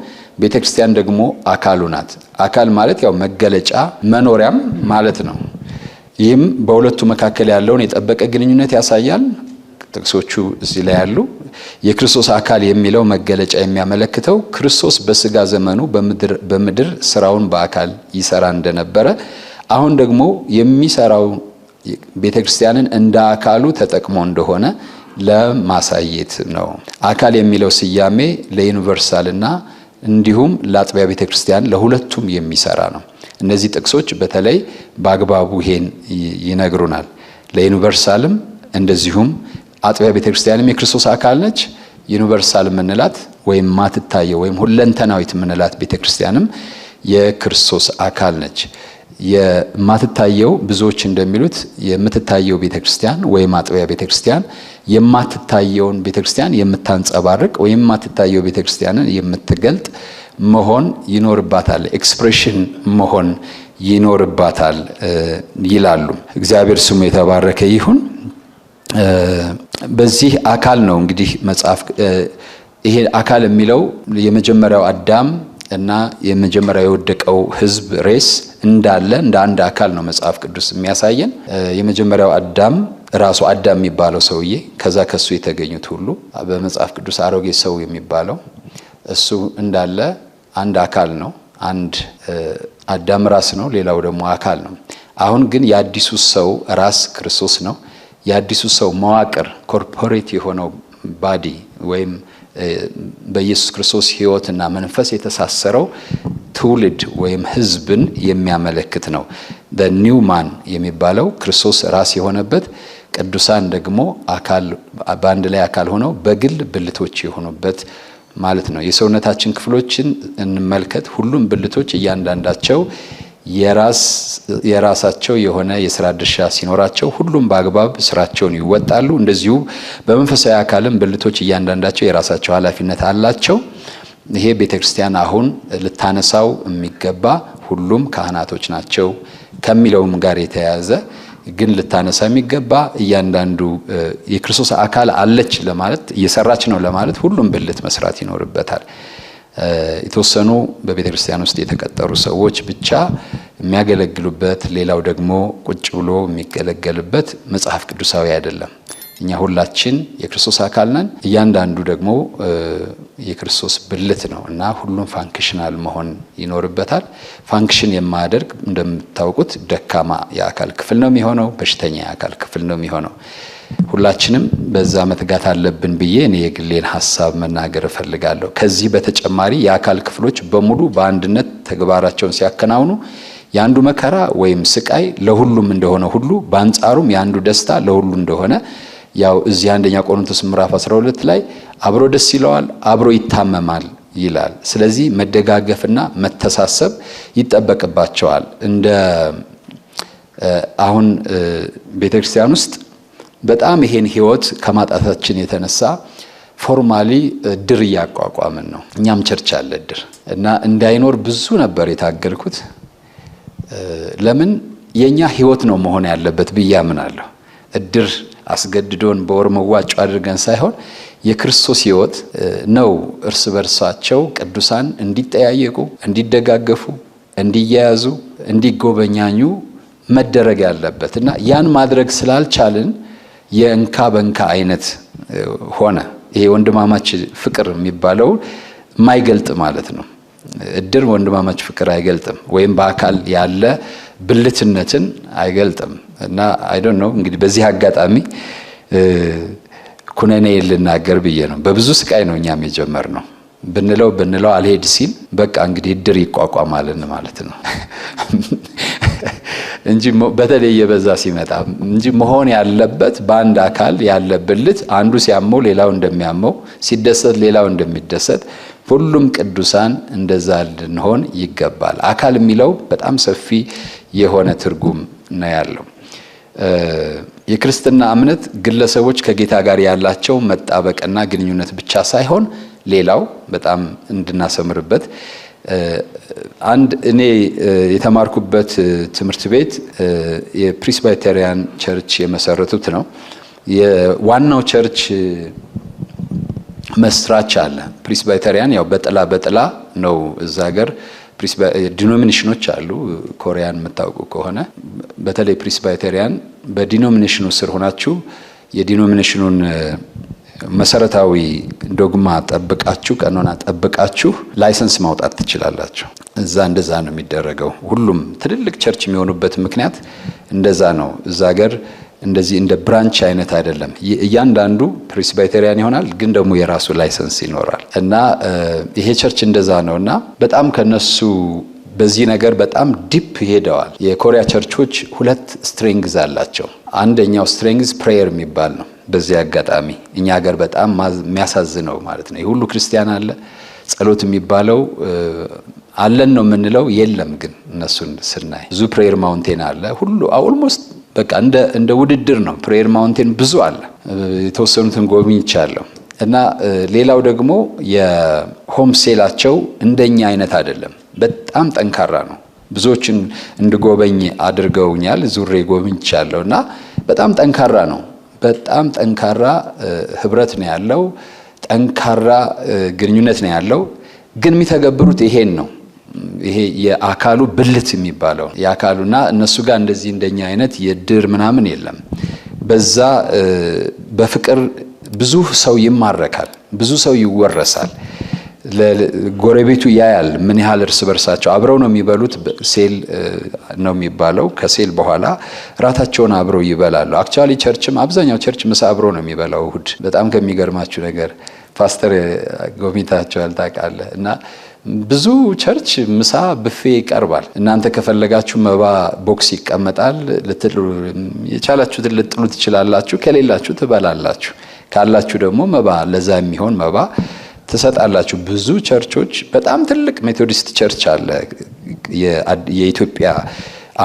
ቤተክርስቲያን ደግሞ አካሉ ናት። አካል ማለት ያው መገለጫ መኖሪያም ማለት ነው። ይህም በሁለቱ መካከል ያለውን የጠበቀ ግንኙነት ያሳያል። ጥቅሶቹ እዚህ ላይ ያሉ የክርስቶስ አካል የሚለው መገለጫ የሚያመለክተው ክርስቶስ በስጋ ዘመኑ በምድር ስራውን በአካል ይሰራ እንደነበረ አሁን ደግሞ የሚሰራው ቤተክርስቲያንን እንደ አካሉ ተጠቅሞ እንደሆነ ለማሳየት ነው። አካል የሚለው ስያሜ ለዩኒቨርሳልና እንዲሁም ለአጥቢያ ቤተክርስቲያን ለሁለቱም የሚሰራ ነው። እነዚህ ጥቅሶች በተለይ በአግባቡ ይሄን ይነግሩናል። ለዩኒቨርሳልም እንደዚሁም አጥቢያ ቤተክርስቲያንም የክርስቶስ አካል ነች። ዩኒቨርሳል ምንላት ወይም ማትታየው ወይም ሁለንተናዊት ምንላት ቤተክርስቲያንም የክርስቶስ አካል ነች። የማትታየው ብዙዎች እንደሚሉት የምትታየው ቤተክርስቲያን ወይም አጥቢያ ቤተክርስቲያን የማትታየውን ቤተክርስቲያን የምታንጸባርቅ ወይም የማትታየው ቤተክርስቲያንን የምትገልጥ መሆን ይኖርባታል፣ ኤክስፕሬሽን መሆን ይኖርባታል ይላሉ። እግዚአብሔር ስሙ የተባረከ ይሁን። በዚህ አካል ነው እንግዲህ መጽሐፍ ይሄ አካል የሚለው የመጀመሪያው አዳም እና የመጀመሪያው የወደቀው ሕዝብ ሬስ እንዳለ እንደ አንድ አካል ነው መጽሐፍ ቅዱስ የሚያሳየን። የመጀመሪያው አዳም ራሱ አዳም የሚባለው ሰውዬ ከዛ ከሱ የተገኙት ሁሉ በመጽሐፍ ቅዱስ አሮጌ ሰው የሚባለው እሱ እንዳለ አንድ አካል ነው። አንድ አዳም ራስ ነው፣ ሌላው ደግሞ አካል ነው። አሁን ግን የአዲሱ ሰው ራስ ክርስቶስ ነው። የአዲሱ ሰው መዋቅር ኮርፖሬት የሆነው ባዲ ወይም በኢየሱስ ክርስቶስ ሕይወትና መንፈስ የተሳሰረው ትውልድ ወይም ሕዝብን የሚያመለክት ነው። the new man የሚባለው ክርስቶስ ራስ የሆነበት ቅዱሳን ደግሞ አካል በአንድ ላይ አካል ሆነው በግል ብልቶች የሆኑበት ማለት ነው። የሰውነታችን ክፍሎችን እንመልከት። ሁሉም ብልቶች እያንዳንዳቸው የራሳቸው የሆነ የሥራ ድርሻ ሲኖራቸው ሁሉም በአግባብ ስራቸውን ይወጣሉ። እንደዚሁ በመንፈሳዊ አካልም ብልቶች እያንዳንዳቸው የራሳቸው ኃላፊነት አላቸው። ይሄ ቤተክርስቲያን አሁን ልታነሳው የሚገባ ሁሉም ካህናቶች ናቸው ከሚለውም ጋር የተያያዘ ግን ልታነሳ የሚገባ እያንዳንዱ የክርስቶስ አካል አለች ለማለት እየሰራች ነው ለማለት ሁሉም ብልት መስራት ይኖርበታል። የተወሰኑ በቤተክርስቲያን ውስጥ የተቀጠሩ ሰዎች ብቻ የሚያገለግሉበት ሌላው ደግሞ ቁጭ ብሎ የሚገለገልበት መጽሐፍ ቅዱሳዊ አይደለም። እኛ ሁላችን የክርስቶስ አካል ነን። እያንዳንዱ ደግሞ የክርስቶስ ብልት ነው እና ሁሉም ፋንክሽናል መሆን ይኖርበታል። ፋንክሽን የማያደርግ እንደምታውቁት ደካማ የአካል ክፍል ነው የሚሆነው፣ በሽተኛ የአካል ክፍል ነው የሚሆነው። ሁላችንም በዛ መትጋት አለብን ብዬ እኔ የግሌን ሐሳብ መናገር እፈልጋለሁ። ከዚህ በተጨማሪ የአካል ክፍሎች በሙሉ በአንድነት ተግባራቸውን ሲያከናውኑ ያንዱ መከራ ወይም ስቃይ ለሁሉም እንደሆነ ሁሉ በአንጻሩም ያንዱ ደስታ ለሁሉ እንደሆነ ያው እዚህ አንደኛ ቆሮንቶስ ምዕራፍ 12 ላይ አብሮ ደስ ይለዋል፣ አብሮ ይታመማል ይላል። ስለዚህ መደጋገፍና መተሳሰብ ይጠበቅባቸዋል። እንደ አሁን ቤተክርስቲያን ውስጥ በጣም ይሄን ህይወት ከማጣታችን የተነሳ ፎርማሊ ድር እያቋቋምን ነው። እኛም ቸርች አለ ድር እና እንዳይኖር ብዙ ነበር የታገልኩት። ለምን የኛ ህይወት ነው መሆን ያለበት ብዬ አምናለሁ። እድር አስገድዶን በወር መዋጮ አድርገን ሳይሆን የክርስቶስ ህይወት ነው እርስ በርሳቸው ቅዱሳን እንዲጠያየቁ፣ እንዲደጋገፉ፣ እንዲያያዙ፣ እንዲጎበኛኙ መደረግ ያለበት እና ያን ማድረግ ስላልቻልን የእንካ በእንካ አይነት ሆነ። ይሄ ወንድማማች ፍቅር የሚባለው የማይገልጥ ማለት ነው። እድር ወንድማማች ፍቅር አይገልጥም፣ ወይም በአካል ያለ ብልትነትን አይገልጥም። እና አይ ዶንት ኖ እንግዲህ በዚህ አጋጣሚ ኩነኔ ልናገር ብዬ ነው። በብዙ ስቃይ ነው እኛም የጀመርነው። ብንለው አልሄድ ሲል በቃ እንግዲህ እድር ይቋቋማልን ማለት ነው እንጂ በተለይ የበዛ ሲመጣ እንጂ መሆን ያለበት በአንድ አካል ያለ ብልት አንዱ ሲያመው ሌላው እንደሚያመው፣ ሲደሰት ሌላው እንደሚደሰት ሁሉም ቅዱሳን እንደዛ ልንሆን ይገባል። አካል የሚለው በጣም ሰፊ የሆነ ትርጉም ነው ያለው። የክርስትና እምነት ግለሰቦች ከጌታ ጋር ያላቸው መጣበቅና ግንኙነት ብቻ ሳይሆን ሌላው በጣም እንድናሰምርበት አንድ እኔ የተማርኩበት ትምህርት ቤት የፕሬስባይቴሪያን ቸርች የመሰረቱት ነው። የዋናው ቸርች መስራች አለ። ፕሬስባይቴሪያን ያው በጥላ ነው እዛ ሀገር ዲኖሚኔሽኖች አሉ። ኮሪያን የምታውቁ ከሆነ በተለይ ፕሬስባይቴሪያን በዲኖሚኔሽኑ ስር ሆናችሁ የዲኖሚኔሽኑን መሰረታዊ ዶግማ ጠብቃችሁ ቀኖና ጠብቃችሁ ላይሰንስ ማውጣት ትችላላችሁ። እዛ እንደዛ ነው የሚደረገው። ሁሉም ትልልቅ ቸርች የሚሆኑበት ምክንያት እንደዛ ነው። እዛ ሀገር እንደዚህ እንደ ብራንች አይነት አይደለም። እያንዳንዱ ፕሬስባይቴሪያን ይሆናል፣ ግን ደግሞ የራሱ ላይሰንስ ይኖራል። እና ይሄ ቸርች እንደዛ ነውና በጣም ከነሱ በዚህ ነገር በጣም ዲፕ ሄደዋል። የኮሪያ ቸርቾች ሁለት ስትሪንግዝ አላቸው። አንደኛው ስትሪንግዝ ፕሬየር የሚባል ነው። በዚህ አጋጣሚ እኛ ሀገር በጣም የሚያሳዝነው ማለት ነው የሁሉ ክርስቲያን አለ ጸሎት የሚባለው አለን ነው የምንለው፣ የለም ግን እነሱን ስናይ ብዙ ፕሬየር ማውንቴን አለ። ሁሉ ኦልሞስት በቃ እንደ ውድድር ነው። ፕሬየር ማውንቴን ብዙ አለ። የተወሰኑትን ጎብኝቻለሁ። እና ሌላው ደግሞ የሆም ሴላቸው እንደኛ አይነት አይደለም። በጣም ጠንካራ ነው። ብዙዎችን እንድጎበኝ አድርገውኛል። ዙሬ ጎብኝቻለሁ እና በጣም ጠንካራ ነው። በጣም ጠንካራ ህብረት ነው ያለው። ጠንካራ ግንኙነት ነው ያለው። ግን የሚተገብሩት ይሄን ነው። ይሄ የአካሉ ብልት የሚባለው የአካሉና እነሱ ጋር እንደዚህ እንደኛ አይነት የድር ምናምን የለም። በዛ በፍቅር ብዙ ሰው ይማረካል፣ ብዙ ሰው ይወረሳል። ለጎረቤቱ ያያል ምን ያህል እርስ በርሳቸው አብረው ነው የሚበሉት። ሴል ነው የሚባለው። ከሴል በኋላ ራታቸውን አብረው ይበላሉ። አክቹአሊ ቸርችም አብዛኛው ቸርች ምሳ አብረው ነው የሚበላው እሁድ። በጣም ከሚገርማችሁ ነገር ፓስተር ጎብኝታችኋል ታውቃለህ። እና ብዙ ቸርች ምሳ ብፌ ይቀርባል። እናንተ ከፈለጋችሁ መባ ቦክስ ይቀመጣል። የቻላችሁትን ልጥሉ ትችላላችሁ፣ ከሌላችሁ ትበላላችሁ፣ ካላችሁ ደግሞ መባ ለዛ የሚሆን መባ ትሰጣላችሁ። ብዙ ቸርቾች በጣም ትልቅ ሜቶዲስት ቸርች አለ የኢትዮጵያ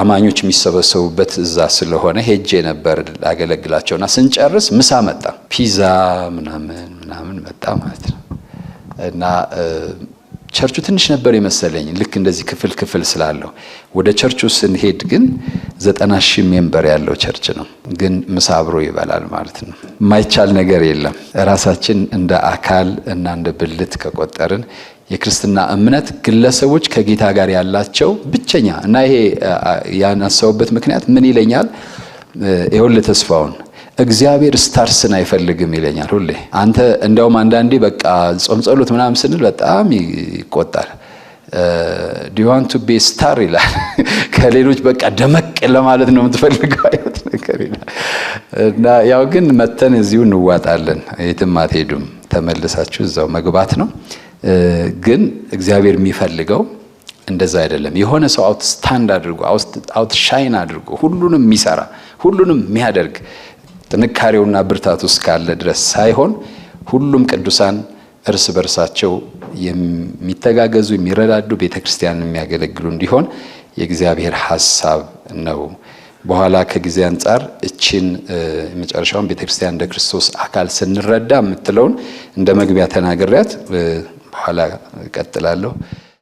አማኞች የሚሰበሰቡበት እዛ ስለሆነ ሄጄ ነበር ላገለግላቸውና ስንጨርስ ምሳ መጣ፣ ፒዛ ምናምን መጣ ማለት ነው። እና ቸርቹ ትንሽ ነበር የመሰለኝ ልክ እንደዚህ ክፍል ስላለው። ወደ ቸርቹ ስንሄድ ግን 90,000 ሜምበር ያለው ቸርች ነው። ግን ምሳ አብሮ ይበላል ማለት ነው። የማይቻል ነገር የለም። ራሳችን እንደ አካል እና እንደ ብልት ከቆጠርን የክርስትና እምነት ግለሰቦች ከጌታ ጋር ያላቸው ብቸኛ እና ይሄ ያነሳውበት ምክንያት ምን ይለኛል? ይኸውልህ ተስፋውን እግዚአብሔር ስታርስን አይፈልግም ይለኛል ሁሌ። አንተ እንደውም አንዳንዴ በቃ ጾም ጸሎት ምናምን ስንል በጣም ይቆጣል። do you want to be star ይላል። ከሌሎች በቃ ደመቅ ለማለት ነው የምትፈልገው አይነት ነገር ይላል። እና ያው ግን መተን እዚሁ እንዋጣለን፣ የትም አትሄዱም፣ ተመልሳችሁ እዛው መግባት ነው። ግን እግዚአብሔር የሚፈልገው እንደዛ አይደለም። የሆነ ሰው አውት ስታንድ አድርጎ አውት ሻይን አድርጎ ሁሉንም የሚሰራ ሁሉንም የሚያደርግ ጥንካሬውና ብርታቱ እስካለ ድረስ ሳይሆን ሁሉም ቅዱሳን እርስ በርሳቸው የሚተጋገዙ የሚረዳዱ ቤተክርስቲያንን የሚያገለግሉ እንዲሆን የእግዚአብሔር ሐሳብ ነው። በኋላ ከጊዜ አንፃር እቺን መጨረሻውን ቤተክርስቲያን እንደ ክርስቶስ አካል ስንረዳ የምትለውን እንደ መግቢያ ተናግሬያት በኋላ እቀጥላለሁ።